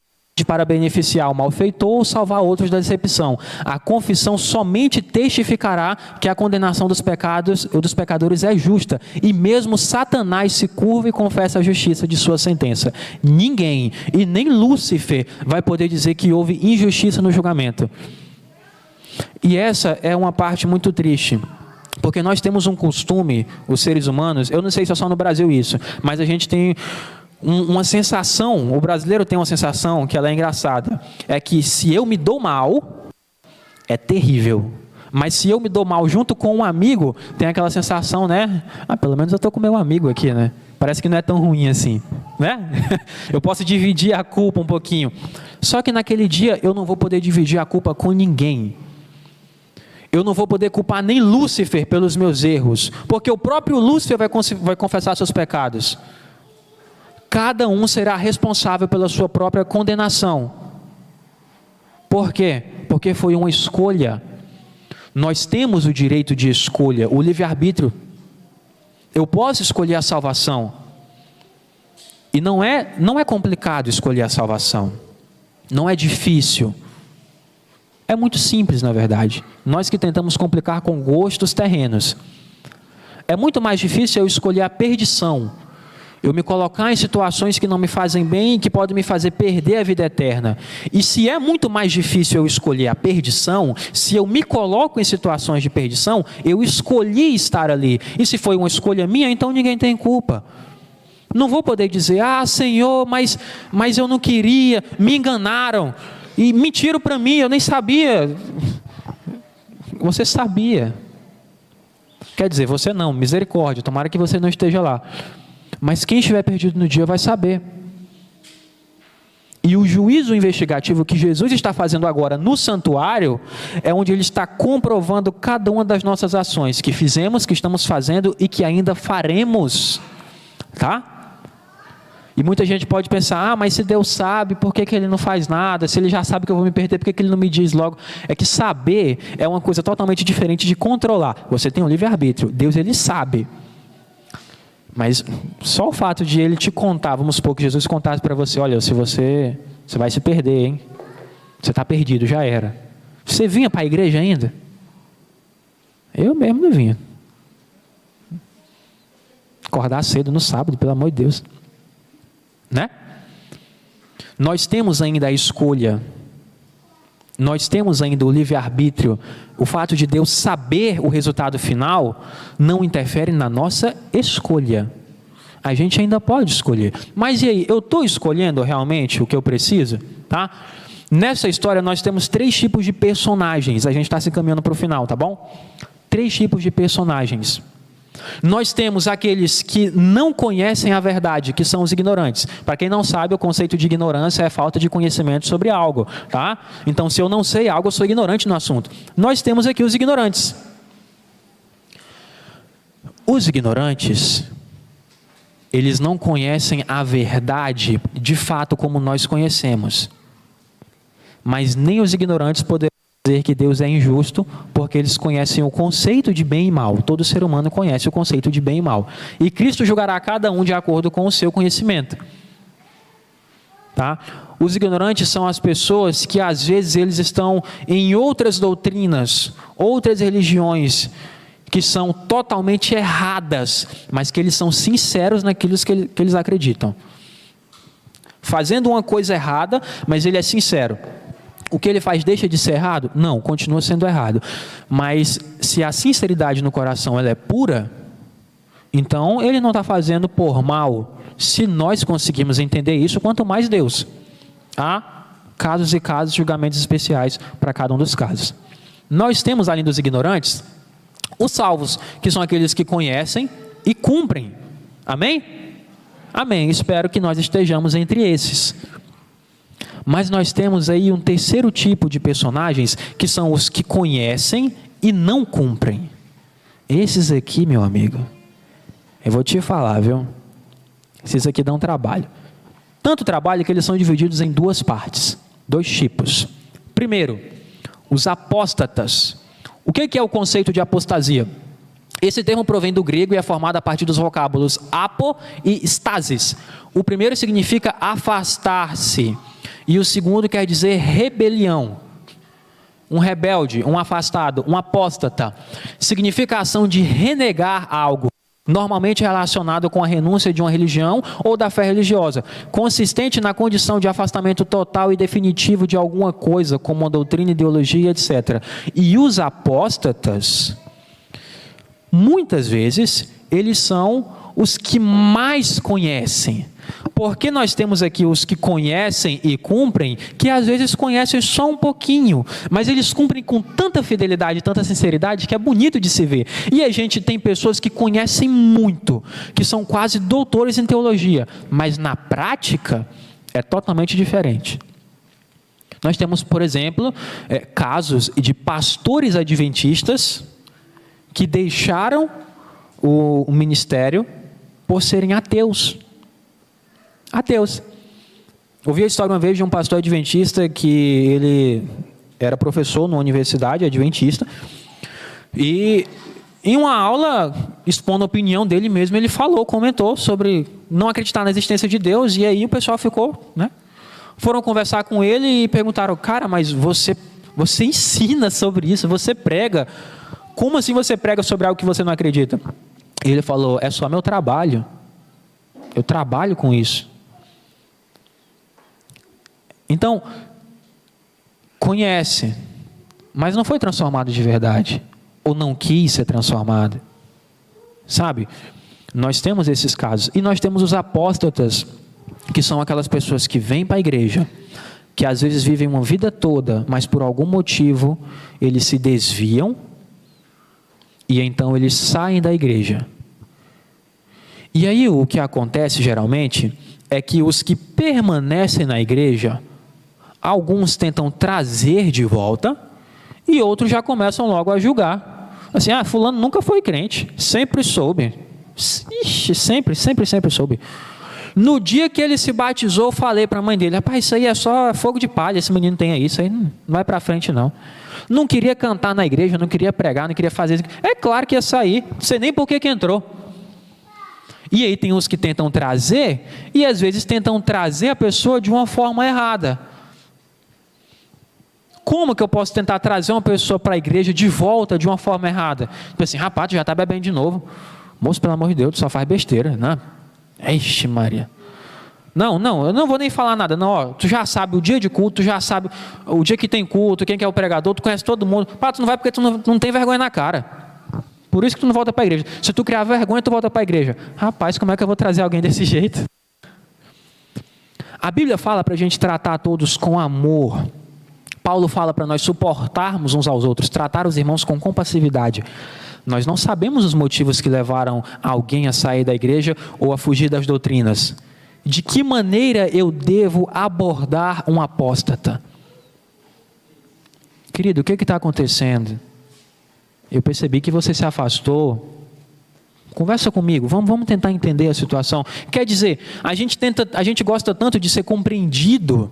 para beneficiar o malfeitor ou salvar outros da decepção. A confissão somente testificará que a condenação dos pecados ou dos pecadores é justa, e mesmo Satanás se curva e confessa a justiça de sua sentença. Ninguém, e nem Lúcifer, vai poder dizer que houve injustiça no julgamento. E essa é uma parte muito triste, porque nós temos um costume, os seres humanos, eu não sei se é só no Brasil isso, mas a gente tem uma sensação, o brasileiro tem uma sensação que ela é engraçada, é que se eu me dou mal, é terrível, mas se eu me dou mal junto com um amigo, tem aquela sensação, né? Pelo menos eu estou com meu amigo aqui, né? Parece que não é tão ruim assim, né? Eu posso dividir a culpa um pouquinho, só que naquele dia eu não vou poder dividir a culpa com ninguém. Eu não vou poder culpar nem Lúcifer pelos meus erros, porque o próprio Lúcifer vai confessar seus pecados. Cada um será responsável pela sua própria condenação. Por quê? Porque foi uma escolha. Nós temos o direito de escolha, o livre-arbítrio. Eu posso escolher a salvação. E não é complicado escolher a salvação. Não é difícil. É muito simples, na verdade. Nós que tentamos complicar com gostos terrenos. É muito mais difícil eu escolher a perdição. Eu me colocar em situações que não me fazem bem e que podem me fazer perder a vida eterna. E se é muito mais difícil eu escolher a perdição, se eu me coloco em situações de perdição, eu escolhi estar ali. E se foi uma escolha minha, então ninguém tem culpa. Não vou poder dizer, Senhor, mas eu não queria, me enganaram. E mentiram para mim, eu nem sabia. Você sabia. Quer dizer, você não, misericórdia, tomara que você não esteja lá. Mas quem estiver perdido no dia vai saber. E o juízo investigativo que Jesus está fazendo agora no santuário, é onde Ele está comprovando cada uma das nossas ações, que fizemos, que estamos fazendo e que ainda faremos. Tá? E muita gente pode pensar, mas se Deus sabe, por que Ele não faz nada? Se Ele já sabe que eu vou me perder, por que Ele não me diz logo? É que saber é uma coisa totalmente diferente de controlar. Você tem um livre-arbítrio, Deus Ele sabe. Mas só o fato de Ele te contar, vamos supor que Jesus contasse para você, olha, se você vai se perder, hein? Você está perdido, já era. Você vinha para a igreja ainda? Eu mesmo não vinha. Acordar cedo no sábado, pelo amor de Deus. Né? Nós temos ainda a escolha. Nós temos ainda o livre-arbítrio. O fato de Deus saber o resultado final não interfere na nossa escolha. A gente ainda pode escolher. Mas e aí, eu estou escolhendo realmente o que eu preciso? Tá? Nessa história nós temos 3 tipos de personagens. A gente está se encaminhando para o final, tá bom? 3 tipos de personagens. Nós temos aqueles que não conhecem a verdade, que são os ignorantes. Para quem não sabe, o conceito de ignorância é falta de conhecimento sobre algo, tá? Então, se eu não sei algo, eu sou ignorante no assunto. Nós temos aqui os ignorantes. Os ignorantes, eles não conhecem a verdade de fato como nós conhecemos. Mas nem os ignorantes poderão dizer que Deus é injusto, porque eles conhecem o conceito de bem e mal. Todo ser humano conhece o conceito de bem e mal. E Cristo julgará cada um de acordo com o seu conhecimento. Tá? Os ignorantes são as pessoas que às vezes eles estão em outras doutrinas, outras religiões, que são totalmente erradas, mas que eles são sinceros naquilo que eles acreditam. Fazendo uma coisa errada, mas ele é sincero. O que ele faz deixa de ser errado? Não, continua sendo errado. Mas se a sinceridade no coração ela é pura, então ele não está fazendo por mal. Se nós conseguimos entender isso, quanto mais Deus. Há casos e casos, julgamentos especiais para cada um dos casos. Nós temos, além dos ignorantes, os salvos, que são aqueles que conhecem e cumprem. Amém? Amém. Espero que nós estejamos entre esses. Mas nós temos aí um terceiro tipo de personagens, que são os que conhecem e não cumprem. Esses aqui, meu amigo, eu vou te falar, viu? Esses aqui dão trabalho. Tanto trabalho que eles são divididos em duas partes, dois tipos. Primeiro, os apóstatas. O que é o conceito de apostasia? Esse termo provém do grego e é formado a partir dos vocábulos apo e stasis. O primeiro significa afastar-se e o segundo quer dizer rebelião. Um rebelde, um afastado, um apóstata. Significa a ação de renegar algo, normalmente relacionado com a renúncia de uma religião ou da fé religiosa, consistente na condição de afastamento total e definitivo de alguma coisa, como uma doutrina, ideologia, etc. E os apóstatas, muitas vezes, eles são os que mais conhecem. Porque nós temos aqui os que conhecem e cumprem, que às vezes conhecem só um pouquinho, mas eles cumprem com tanta fidelidade, tanta sinceridade, que é bonito de se ver. E a gente tem pessoas que conhecem muito, que são quase doutores em teologia, mas na prática é totalmente diferente. Nós temos, por exemplo, casos de pastores adventistas que deixaram o ministério por serem ateus. Ateus. Ouvi a história uma vez de um pastor adventista que ele era professor numa universidade adventista e em uma aula, expondo a opinião dele mesmo, ele comentou sobre não acreditar na existência de Deus, e aí o pessoal ficou, né? Foram conversar com ele e perguntaram: cara, mas você ensina sobre isso, você prega, como assim você prega sobre algo que você não acredita? E ele falou: é só meu trabalho, eu trabalho com isso. Então, conhece, mas não foi transformado de verdade, ou não quis ser transformado, sabe? Nós temos esses casos, e nós temos os apóstatas, que são aquelas pessoas que vêm para a igreja, que às vezes vivem uma vida toda, mas por algum motivo eles se desviam, e então eles saem da igreja. E aí o que acontece geralmente é que os que permanecem na igreja, alguns tentam trazer de volta e outros já começam logo a julgar. Assim: fulano nunca foi crente, sempre soube. Ixi, sempre soube. No dia que ele se batizou, eu falei para a mãe dele: rapaz, isso aí é só fogo de palha, esse menino tem aí, isso aí não vai para frente não. Não queria cantar na igreja, não queria pregar, não queria fazer isso. É claro que ia sair, não sei nem por que entrou. E aí tem uns que tentam trazer, e às vezes tentam trazer a pessoa de uma forma errada. Como que eu posso tentar trazer uma pessoa para a igreja de volta de uma forma errada? Tipo assim: rapaz, tu já está bebendo de novo. Moço, pelo amor de Deus, tu só faz besteira, né? Ixi, Maria. Não, eu não vou nem falar nada. Não, ó, tu já sabe o dia de culto, tu já sabe o dia que tem culto, quem que é o pregador, tu conhece todo mundo. Pá, tu não vai porque tu não tem vergonha na cara. Por isso que tu não volta para a igreja. Se tu criar vergonha, tu volta para a igreja. Rapaz, como é que eu vou trazer alguém desse jeito? A Bíblia fala para a gente tratar todos com amor. Paulo fala para nós suportarmos uns aos outros, tratar os irmãos com compassividade. Nós não sabemos os motivos que levaram alguém a sair da igreja ou a fugir das doutrinas. De que maneira eu devo abordar um apóstata? Querido, o que está acontecendo? Eu percebi que você se afastou. Conversa comigo, vamos tentar entender a situação. Quer dizer, a gente gosta tanto de ser compreendido,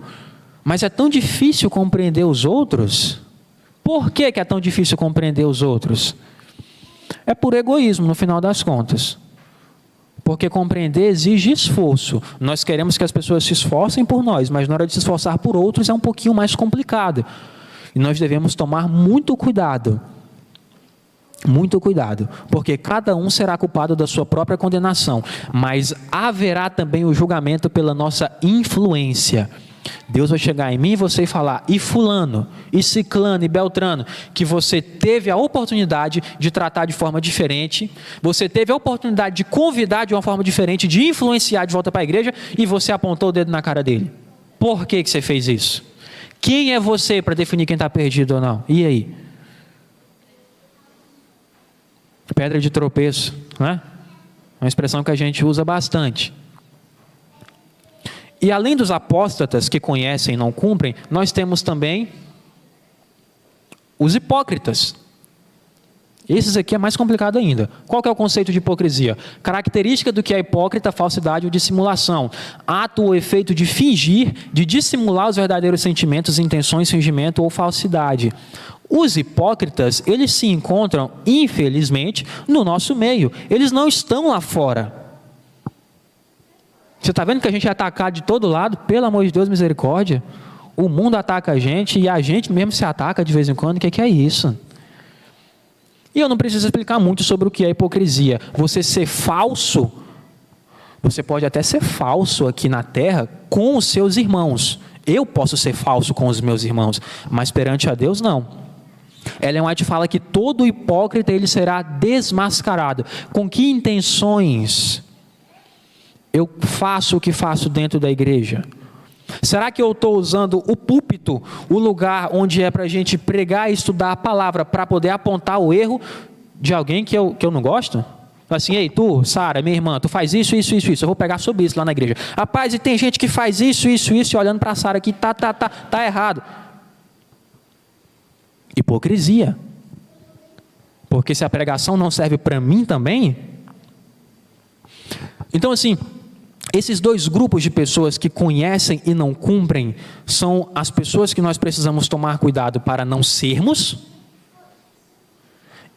mas é tão difícil compreender os outros. Por que é tão difícil compreender os outros? É por egoísmo, no final das contas. Porque compreender exige esforço. Nós queremos que as pessoas se esforcem por nós, mas na hora de se esforçar por outros é um pouquinho mais complicado. E nós devemos tomar muito cuidado. Muito cuidado, porque cada um será culpado da sua própria condenação, mas haverá também o julgamento pela nossa influência. Deus vai chegar em mim e você falar, e fulano, e ciclano, e beltrano, que você teve a oportunidade de tratar de forma diferente, você teve a oportunidade de convidar de uma forma diferente, de influenciar de volta para a igreja, e você apontou o dedo na cara dele. Por que você fez isso? Quem é você para definir quem está perdido ou não? E aí? Pedra de tropeço, né? Uma expressão que a gente usa bastante. E além dos apóstatas que conhecem e não cumprem, nós temos também os hipócritas. Esses aqui é mais complicado ainda. Qual que é o conceito de hipocrisia? Característica do que é hipócrita, falsidade ou dissimulação. Ato ou efeito de fingir, de dissimular os verdadeiros sentimentos, intenções, fingimento ou falsidade. Os hipócritas, eles se encontram, infelizmente, no nosso meio. Eles não estão lá fora. Você está vendo que a gente é atacado de todo lado? Pelo amor de Deus, misericórdia. O mundo ataca a gente e a gente mesmo se ataca de vez em quando. O que é isso? E eu não preciso explicar muito sobre o que é hipocrisia. Você ser falso, você pode até ser falso aqui na terra com os seus irmãos. Eu posso ser falso com os meus irmãos, mas perante a Deus não. Ellen White fala que todo hipócrita ele será desmascarado. Com que intenções eu faço o que faço dentro da igreja? Será que eu estou usando o púlpito, o lugar onde é para a gente pregar e estudar a palavra, para poder apontar o erro de alguém que eu não gosto? Assim, ei, tu, Sara, minha irmã, tu faz isso, isso, isso, isso. Eu vou pegar sobre isso lá na igreja. Rapaz, e tem gente que faz isso, isso, isso, e olhando para a Sara aqui, tá errado. Hipocrisia. Porque se a pregação não serve para mim também. Então, assim, esses dois grupos de pessoas que conhecem e não cumprem são as pessoas que nós precisamos tomar cuidado para não sermos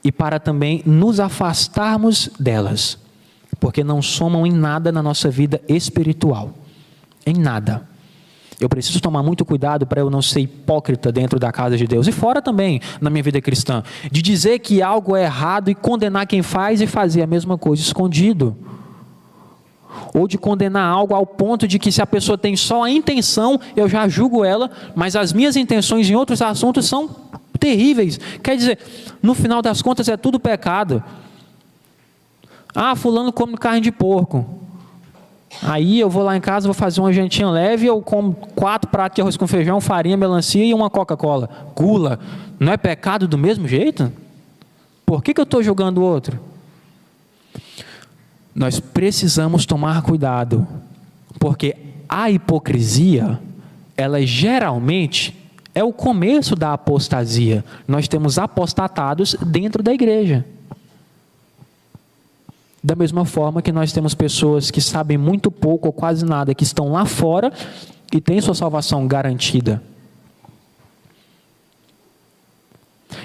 e para também nos afastarmos delas, porque não somam em nada na nossa vida espiritual, em nada. Eu preciso tomar muito cuidado para eu não ser hipócrita dentro da casa de Deus e fora também na minha vida cristã, de dizer que algo é errado e condenar quem faz e fazer a mesma coisa escondido. Ou de condenar algo ao ponto de que se a pessoa tem só a intenção, eu já julgo ela, mas as minhas intenções em outros assuntos são terríveis. Quer dizer, no final das contas é tudo pecado. Ah, fulano come carne de porco. Aí eu vou lá em casa, vou fazer uma jantinha leve, eu como 4 pratos de arroz com feijão, farinha, melancia e uma Coca-Cola. Gula. Não é pecado do mesmo jeito? Por que eu estou julgando o outro? Nós precisamos tomar cuidado, porque a hipocrisia, ela geralmente é o começo da apostasia. Nós temos apostatados dentro da igreja. Da mesma forma que nós temos pessoas que sabem muito pouco ou quase nada, que estão lá fora e têm sua salvação garantida.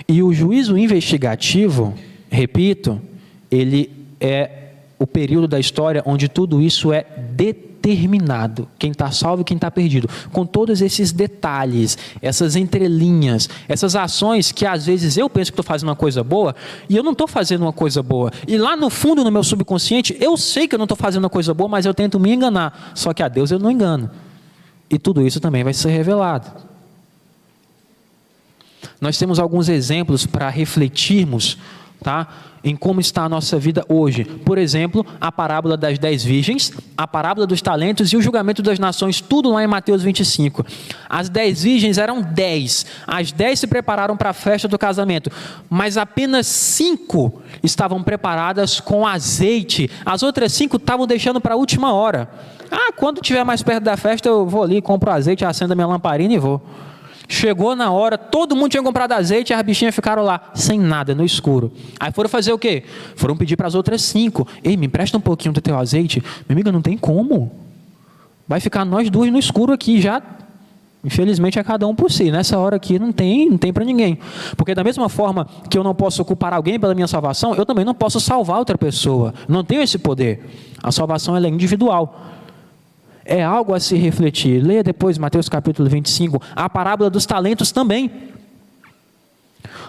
E o juízo investigativo, repito, ele é o período da história onde tudo isso é determinado. Quem está salvo e quem está perdido. Com todos esses detalhes, essas entrelinhas, essas ações que às vezes eu penso que estou fazendo uma coisa boa e eu não estou fazendo uma coisa boa. E lá no fundo, no meu subconsciente, eu sei que eu não estou fazendo uma coisa boa, mas eu tento me enganar. Só que a Deus eu não engano. E tudo isso também vai ser revelado. Nós temos alguns exemplos para refletirmos, tá? Em como está a nossa vida hoje. Por exemplo, a parábola das 10 virgens, a parábola dos talentos e o julgamento das nações, tudo lá em Mateus 25. As 10 virgens eram 10. As 10 se prepararam para a festa do casamento, mas apenas 5 estavam preparadas com azeite. As outras 5 estavam deixando para a última hora. Ah, quando estiver mais perto da festa, eu vou ali, compro azeite, acendo a minha lamparina e vou. Chegou na hora, todo mundo tinha comprado azeite e as bichinhas ficaram lá, sem nada, no escuro. Aí foram fazer o quê? Foram pedir para as outras 5. Ei, me empresta um pouquinho do teu azeite. Minha amiga, não tem como. Vai ficar nós duas no escuro aqui já. Infelizmente é cada um por si. Nessa hora aqui não tem para ninguém. Porque da mesma forma que eu não posso culpar alguém pela minha salvação, eu também não posso salvar outra pessoa. Não tenho esse poder. A salvação ela é individual. É algo a se refletir. Leia depois Mateus capítulo 25, a parábola dos talentos também.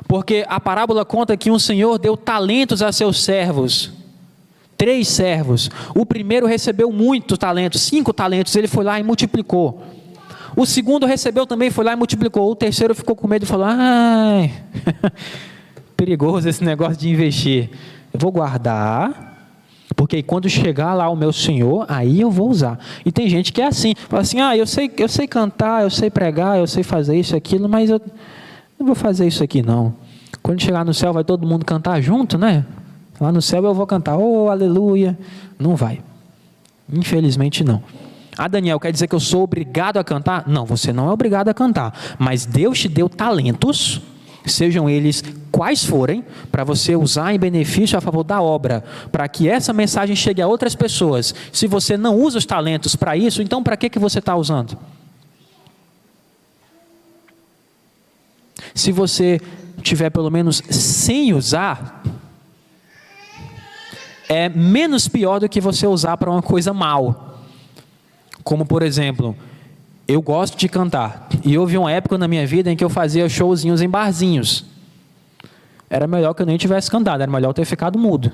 Porque a parábola conta que um senhor deu talentos a seus servos. 3 servos. O primeiro recebeu muitos talentos, 5 talentos, ele foi lá e multiplicou. O segundo recebeu também, foi lá e multiplicou. O terceiro ficou com medo e falou: ai, perigoso esse negócio de investir. Eu vou guardar, porque quando chegar lá o meu senhor, aí eu vou usar. E tem gente que é assim, fala assim: eu sei cantar, eu sei pregar, eu sei fazer isso, aquilo, mas eu não vou fazer isso aqui não. Quando chegar no céu vai todo mundo cantar junto, né? Lá no céu eu vou cantar, oh, aleluia. Não vai. Infelizmente não. Daniel, quer dizer que eu sou obrigado a cantar? Não, você não é obrigado a cantar. Mas Deus te deu talentos, sejam eles quais forem, para você usar em benefício a favor da obra, para que essa mensagem chegue a outras pessoas. Se você não usa os talentos para isso, então para que você está usando? Se você tiver pelo menos sem usar, é menos pior do que você usar para uma coisa mal. Como, por exemplo, eu gosto de cantar. E houve uma época na minha vida em que eu fazia showzinhos em barzinhos. Era melhor que eu nem tivesse cantado, era melhor eu ter ficado mudo.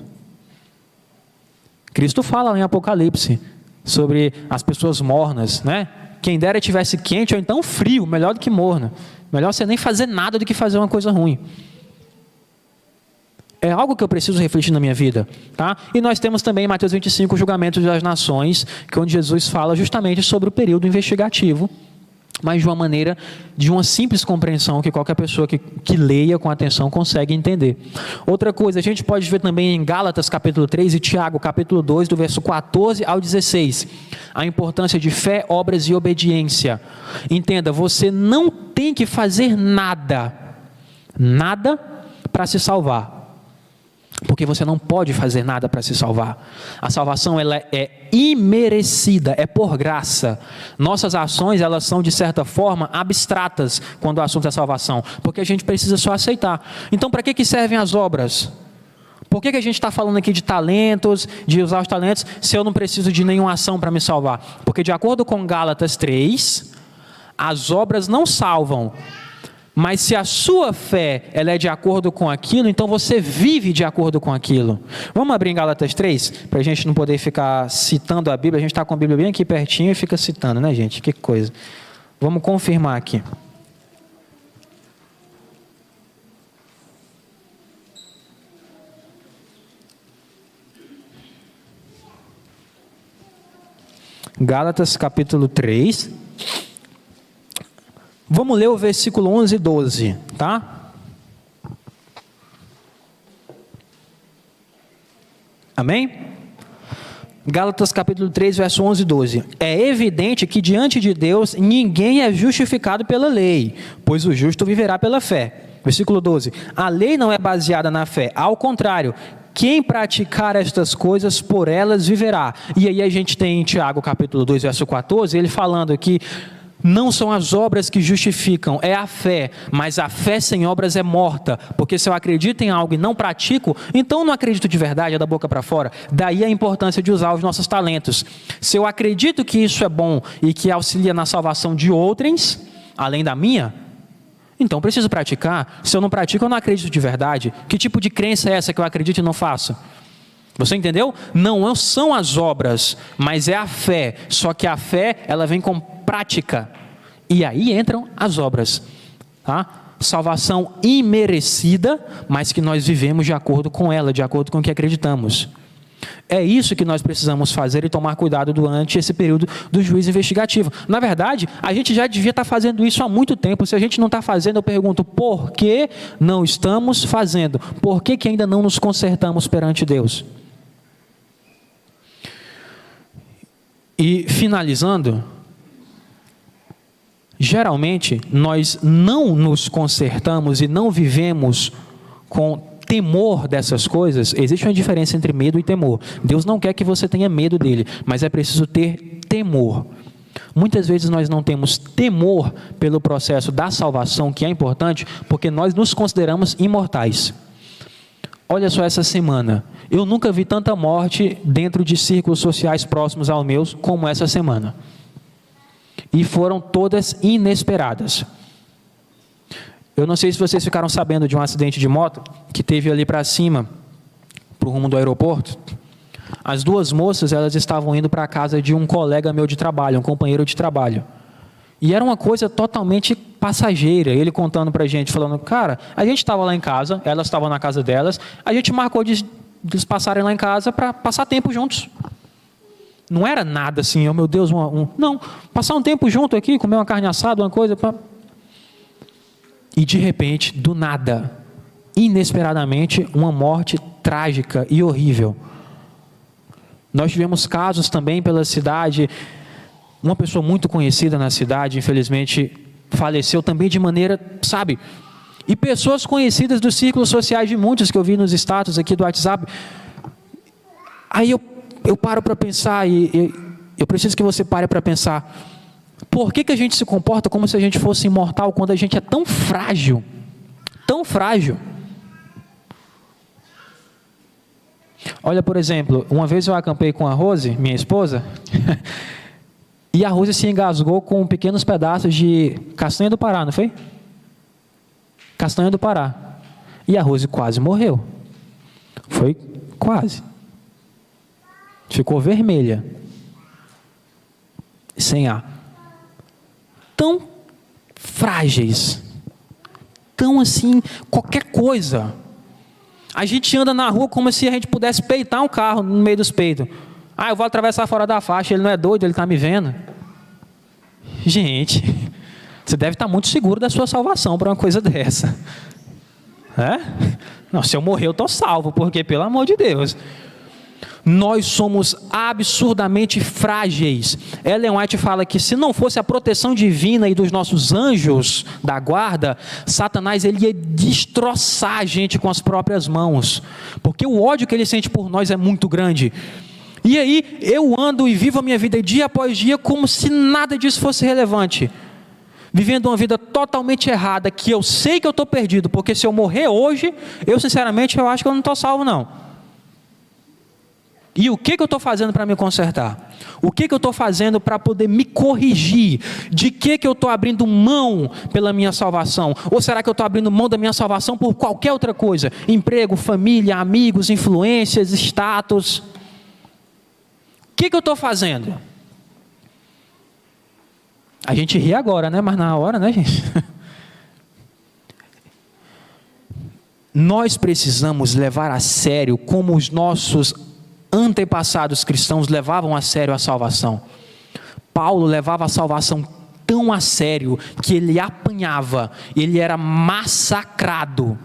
Cristo fala lá em Apocalipse sobre as pessoas mornas, né? Quem dera tivesse quente ou então frio, melhor do que morno. Melhor você nem fazer nada do que fazer uma coisa ruim. É algo que eu preciso refletir na minha vida, tá? E nós temos também em Mateus 25 o julgamento das nações, que é onde Jesus fala justamente sobre o período investigativo, mas de uma maneira, de uma simples compreensão que qualquer pessoa que leia com atenção consegue entender. Outra coisa, a gente pode ver também em Gálatas capítulo 3 e Tiago capítulo 2, do verso 14 ao 16, a importância de fé, obras e obediência. Entenda, você não tem que fazer nada para se salvar. Porque você não pode fazer nada para se salvar. A salvação ela é imerecida, é por graça. Nossas ações elas são de certa forma abstratas quando o assunto é salvação, porque a gente precisa só aceitar. Então para que servem as obras? Por que a gente está falando aqui de talentos, de usar os talentos, se eu não preciso de nenhuma ação para me salvar? Porque de acordo com Gálatas 3, as obras não salvam. Mas se a sua fé ela é de acordo com aquilo, então você vive de acordo com aquilo. Vamos abrir em Gálatas 3, para a gente não poder ficar citando a Bíblia. A gente está com a Bíblia bem aqui pertinho e fica citando, né, gente? Que coisa. Vamos confirmar aqui. Gálatas capítulo 3. Vamos ler o versículo 11 e 12, tá? Amém? Gálatas capítulo 3, verso 11 e 12. É evidente que diante de Deus ninguém é justificado pela lei, pois o justo viverá pela fé. Versículo 12. A lei não é baseada na fé, ao contrário, quem praticar estas coisas, por elas viverá. E aí a gente tem em Tiago capítulo 2, verso 14, ele falando que não são as obras que justificam, é a fé, mas a fé sem obras é morta, porque se eu acredito em algo e não pratico, então não acredito de verdade, é da boca para fora. Daí a importância de usar os nossos talentos. Se eu acredito que isso é bom e que auxilia na salvação de outrens, além da minha, então preciso praticar. Se eu não pratico, eu não acredito de verdade. Que tipo de crença é essa que eu acredito e não faço? Você entendeu? Não são as obras, mas é a fé. Só que a fé, ela vem com prática. E aí entram as obras. Tá? Salvação imerecida, mas que nós vivemos de acordo com ela, de acordo com o que acreditamos. É isso que nós precisamos fazer e tomar cuidado durante esse período do juízo investigativo. Na verdade, a gente já devia estar fazendo isso há muito tempo. Se a gente não está fazendo, eu pergunto, por que não estamos fazendo? Por que ainda não nos consertamos perante Deus? E finalizando, geralmente nós não nos consertamos e não vivemos com temor dessas coisas. Existe uma diferença entre medo e temor. Deus não quer que você tenha medo dele, mas é preciso ter temor. Muitas vezes nós não temos temor pelo processo da salvação, que é importante, porque nós nos consideramos imortais. Olha só essa semana, eu nunca vi tanta morte dentro de círculos sociais próximos aos meus como essa semana. E foram todas inesperadas. Eu não sei se vocês ficaram sabendo de um acidente de moto que teve ali para cima, para o rumo do aeroporto. As duas moças, elas estavam indo para a casa de um colega meu de trabalho, um companheiro de trabalho. E era uma coisa totalmente passageira. Ele contando para a gente, falando, cara, a gente estava lá em casa, elas estavam na casa delas, a gente marcou de eles passarem lá em casa para passar tempo juntos. Não era nada assim, oh meu Deus, não, passar um tempo junto aqui, comer uma carne assada, uma coisa. E de repente, do nada, inesperadamente, uma morte trágica e horrível. Nós tivemos casos também pela cidade, uma pessoa muito conhecida na cidade, infelizmente, faleceu também de maneira, sabe? E pessoas conhecidas dos círculos sociais de muitos que eu vi nos status aqui do WhatsApp. Aí eu paro para pensar, e eu preciso que você pare para pensar, por que a gente se comporta como se a gente fosse imortal quando a gente é tão frágil? Tão frágil. Olha, por exemplo, uma vez eu acampei com a Rose, minha esposa, e a Rose se engasgou com pequenos pedaços de castanha do Pará, não foi? Castanha do Pará. E a Rose quase morreu. Foi quase. Ficou vermelha. Sem ar. Tão frágeis. Tão assim, qualquer coisa. A gente anda na rua como se a gente pudesse peitar um carro no meio dos peitos. Ah, eu vou atravessar fora da faixa, ele não é doido, ele está me vendo. Gente, você deve estar muito seguro da sua salvação para uma coisa dessa. É? Não, se eu morrer eu estou salvo, porque pelo amor de Deus. Nós somos absurdamente frágeis. Ellen White fala que se não fosse a proteção divina e dos nossos anjos da guarda, Satanás ele ia destroçar a gente com as próprias mãos, porque o ódio que ele sente por nós é muito grande. E aí eu ando e vivo a minha vida dia após dia como se nada disso fosse relevante, vivendo uma vida totalmente errada, que eu sei que eu estou perdido, porque se eu morrer hoje, eu sinceramente eu acho que eu não estou salvo não. E o que eu estou fazendo para me consertar? O que eu estou fazendo para poder me corrigir? De que eu estou abrindo mão pela minha salvação? Ou será que eu estou abrindo mão da minha salvação por qualquer outra coisa? Emprego, família, amigos, influências, status. O que eu estou fazendo? A gente ri agora, né? Mas na hora, né, gente? Nós precisamos levar a sério como os nossos antepassados cristãos levavam a sério a salvação. Paulo levava a salvação tão a sério que ele apanhava, ele era massacrado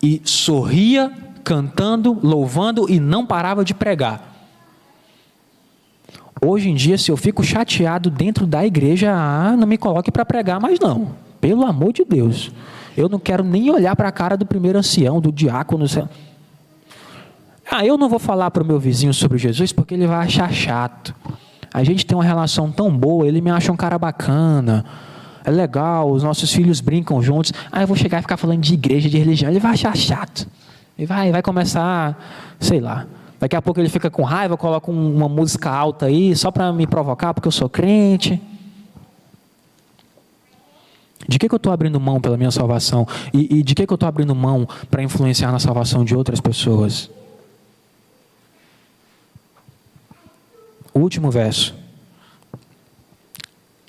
e sorria, cantando, louvando e não parava de pregar. Hoje em dia, se eu fico chateado dentro da igreja, não me coloque para pregar mais não, pelo amor de Deus. Eu não quero nem olhar para a cara do primeiro ancião, do diácono. Eu não vou falar para o meu vizinho sobre Jesus porque ele vai achar chato. A gente tem uma relação tão boa, ele me acha um cara bacana, é legal, os nossos filhos brincam juntos. Eu vou chegar e ficar falando de igreja, de religião, ele vai achar chato. Ele vai começar, sei lá. Daqui a pouco ele fica com raiva, coloca uma música alta aí, só para me provocar, porque eu sou crente. De que eu estou abrindo mão pela minha salvação? E de que eu estou abrindo mão para influenciar na salvação de outras pessoas? O último verso.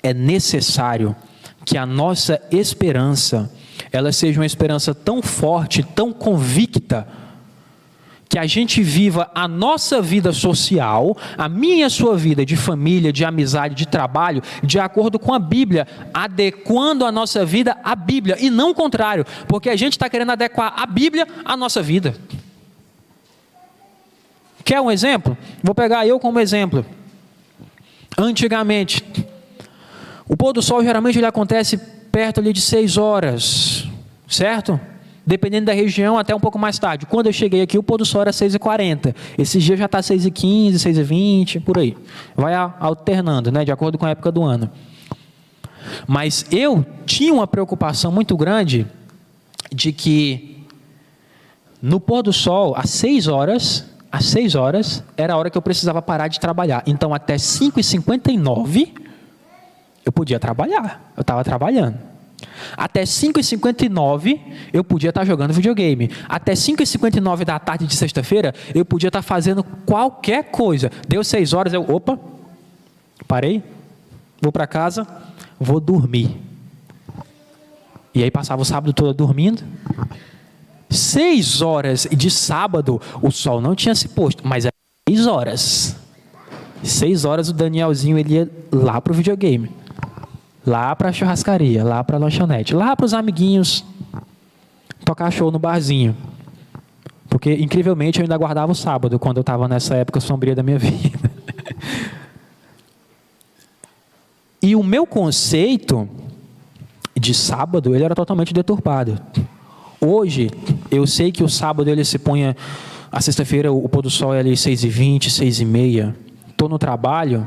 É necessário que a nossa esperança, ela seja uma esperança tão forte, tão convicta, que a gente viva a nossa vida social, a minha e a sua vida de família, de amizade, de trabalho, de acordo com a Bíblia, adequando a nossa vida à Bíblia, e não o contrário, porque a gente está querendo adequar a Bíblia à nossa vida. Quer um exemplo? Vou pegar eu como exemplo. Antigamente, o pôr do sol geralmente ele acontece perto ali de 6 horas, certo? Dependendo da região, até um pouco mais tarde. Quando eu cheguei aqui, o pôr do sol era 6h40. Esses dias já está 6h15, 6h20, por aí. Vai alternando, né, de acordo com a época do ano. Mas eu tinha uma preocupação muito grande de que no pôr do sol, às 6 horas era a hora que eu precisava parar de trabalhar. Então, até 5h59, eu podia trabalhar. Eu estava trabalhando. Até 5h59 eu podia estar jogando videogame. Até 5h59 da tarde de sexta-feira eu podia estar fazendo qualquer coisa. Deu 6 horas, opa, parei, vou para casa, vou dormir. E aí passava o sábado todo dormindo. 6 horas de sábado, o sol não tinha se posto, mas era 6 horas. 6 horas o Danielzinho ele ia lá pro videogame. Lá para a churrascaria, lá para a lanchonete, lá para os amiguinhos tocar show no barzinho. Porque, incrivelmente, eu ainda guardava o sábado, quando eu estava nessa época sombria da minha vida. E o meu conceito de sábado, ele era totalmente deturpado. Hoje, eu sei que o sábado, ele se põe... A sexta-feira, o pôr do sol é ali 6h20, 6h30. Estou no trabalho...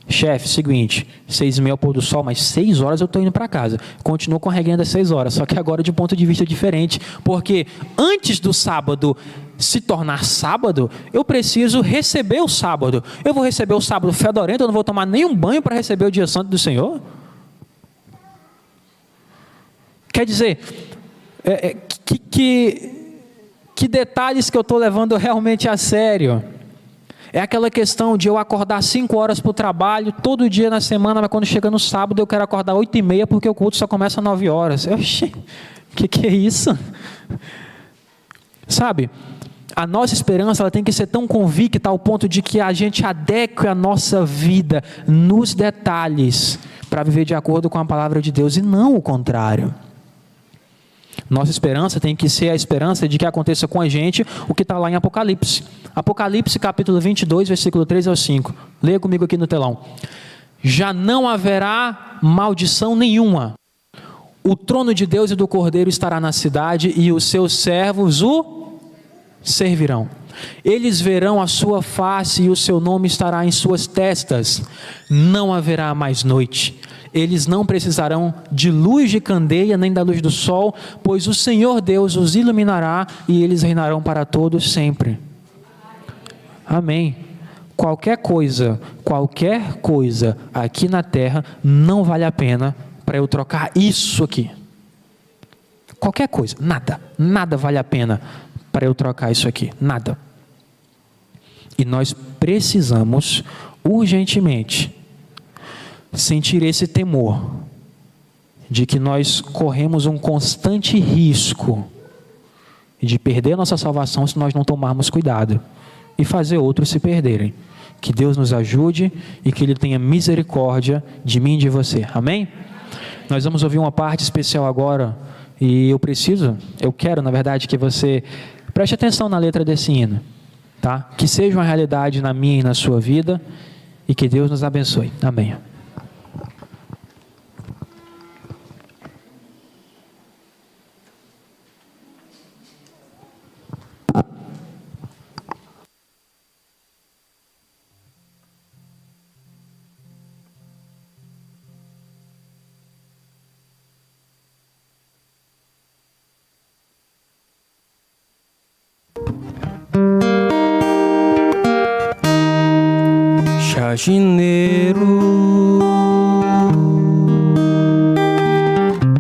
Chefe, seguinte, 6h30 ao pôr do sol, mas 6 horas eu estou indo para casa. Continuo com a regrinha das 6 horas, só que agora de um ponto de vista diferente, porque antes do sábado se tornar sábado, eu preciso receber o sábado. Eu vou receber o sábado fedorento, eu não vou tomar nenhum banho para receber o dia santo do Senhor? Quer dizer, que detalhes que eu estou levando realmente a sério? É aquela questão de eu acordar 5 horas para o trabalho, todo dia na semana, mas quando chega no sábado eu quero acordar 8h30 porque o culto só começa às 9 horas. Oxi, que é isso? Sabe, a nossa esperança ela tem que ser tão convicta ao ponto de que a gente adeque a nossa vida nos detalhes para viver de acordo com a palavra de Deus e não o contrário. Nossa esperança tem que ser a esperança de que aconteça com a gente o que está lá em Apocalipse. Apocalipse capítulo 22, versículo 3 ao 5. Leia comigo aqui no telão. Já não haverá maldição nenhuma. O trono de Deus e do Cordeiro estará na cidade e os seus servos o servirão. Eles verão a sua face e o seu nome estará em suas testas. Não haverá mais noite. Eles não precisarão de luz de candeia nem da luz do sol, pois o Senhor Deus os iluminará e eles reinarão para todos sempre. Amém. Qualquer coisa aqui na terra não vale a pena para eu trocar isso aqui. Qualquer coisa, nada vale a pena para eu trocar isso aqui, nada. E nós precisamos urgentemente sentir esse temor de que nós corremos um constante risco de perder a nossa salvação se nós não tomarmos cuidado e fazer outros se perderem. Que Deus nos ajude e que Ele tenha misericórdia de mim e de você. Amém? Nós vamos ouvir uma parte especial agora e eu quero, na verdade, que você preste atenção na letra desse hino, tá? Que seja uma realidade na minha e na sua vida e que Deus nos abençoe. Amém. Jardineiro,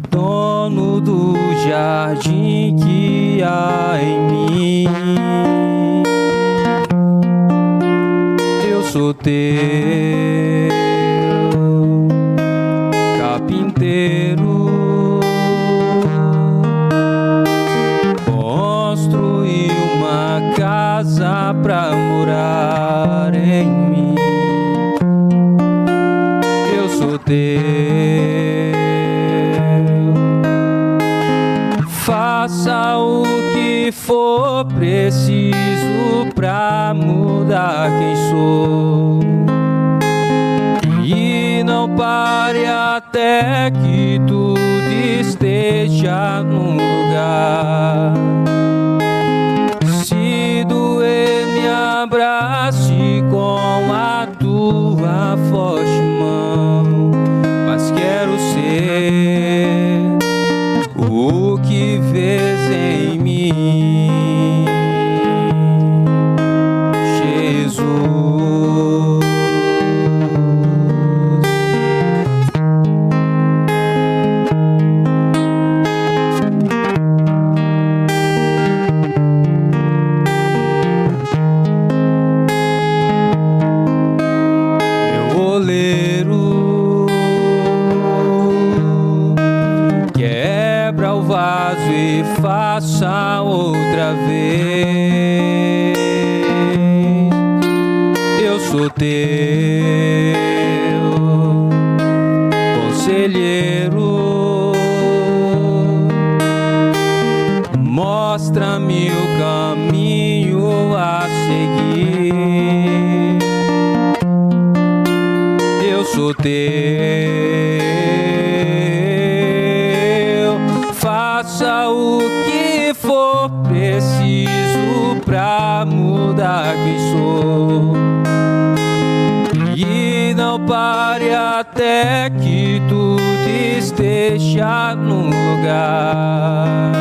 dono do jardim que há em mim, eu sou teu carpinteiro, construí uma casa pra morar em mim. Teu, faça o que for preciso pra mudar quem sou, e não pare até que tudo esteja no lugar. Se doer, me abrace com a tua forte mão, mas quero ser o que vês em mim, Jesus. quebra o vaso e faça outra vez. Eu sou teu conselheiro, mostra-me o caminho a seguir. Eu sou teu, faça o que for preciso pra mudar quem sou. E não pare até que tudo esteja no lugar.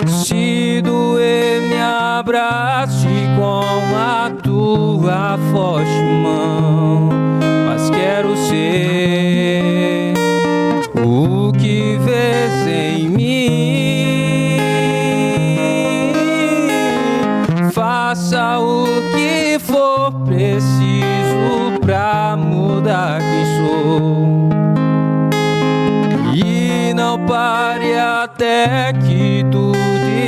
Se doer, me abrace com a tua forte mão. Mas quero ser o que vês em mim. Faça o que for preciso pra mudar quem sou. E não pare até que tudo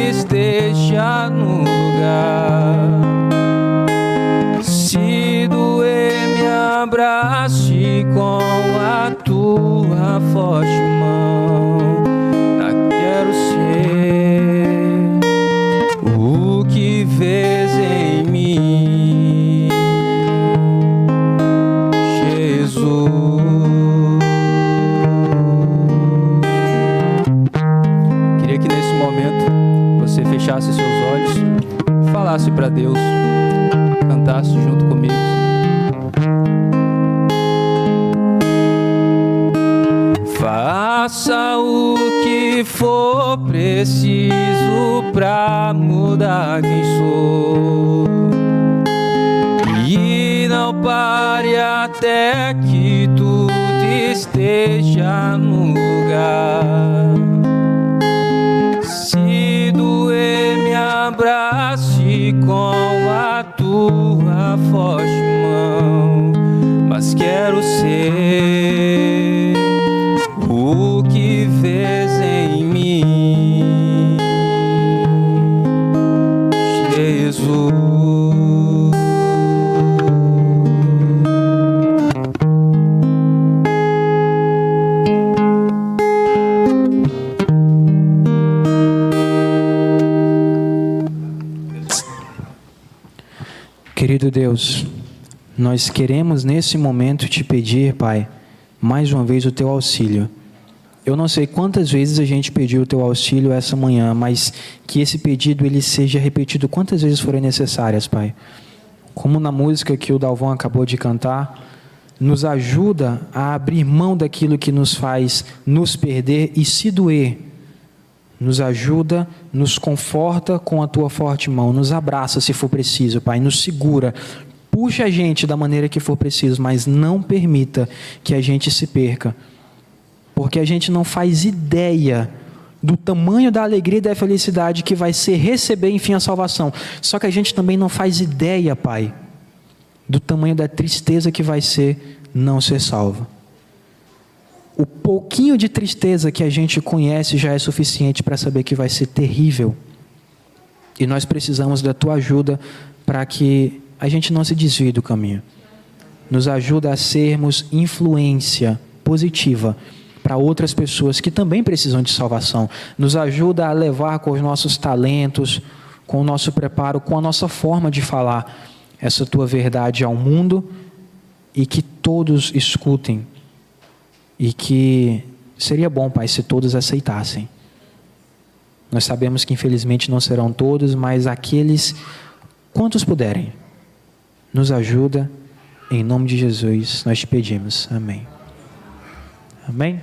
esteja no lugar. Se doer, me abrace com a tua forte mão. Quero ser o que vês em mim, Jesus. Queria que nesse momento você fechasse seus olhos, falasse para Deus, cantasse junto comigo. Faça o que for preciso pra mudar quem sou. E não pare até que tudo esteja no lugar. Se doer, me abrace com a tua forte mão. Mas quero ser o que vês em mim, Jesus. Querido Deus, nós queremos nesse momento te pedir, Pai, mais uma vez o teu auxílio. Eu não sei quantas vezes a gente pediu o teu auxílio essa manhã, mas que esse pedido ele seja repetido quantas vezes forem necessárias, Pai. Como na música que o Dalvão acabou de cantar, nos ajuda a abrir mão daquilo que nos faz nos perder e se doer. Nos ajuda, nos conforta com a tua forte mão, nos abraça se for preciso, Pai, nos segura, puxa a gente da maneira que for preciso, mas não permita que a gente se perca, porque a gente não faz ideia do tamanho da alegria e da felicidade que vai ser receber, enfim, a salvação. Só que a gente também não faz ideia, Pai, do tamanho da tristeza que vai ser não ser salvo. O pouquinho de tristeza que a gente conhece já é suficiente para saber que vai ser terrível. E nós precisamos da tua ajuda para que a gente não se desvie do caminho. Nos ajuda a sermos influência positiva para outras pessoas que também precisam de salvação. Nos ajuda a levar com os nossos talentos, com o nosso preparo, com a nossa forma de falar essa tua verdade ao mundo e que todos escutem. E que seria bom, Pai, se todos aceitassem. Nós sabemos que infelizmente não serão todos, mas aqueles, quantos puderem, nos ajuda, em nome de Jesus, nós te pedimos. Amém. Amém?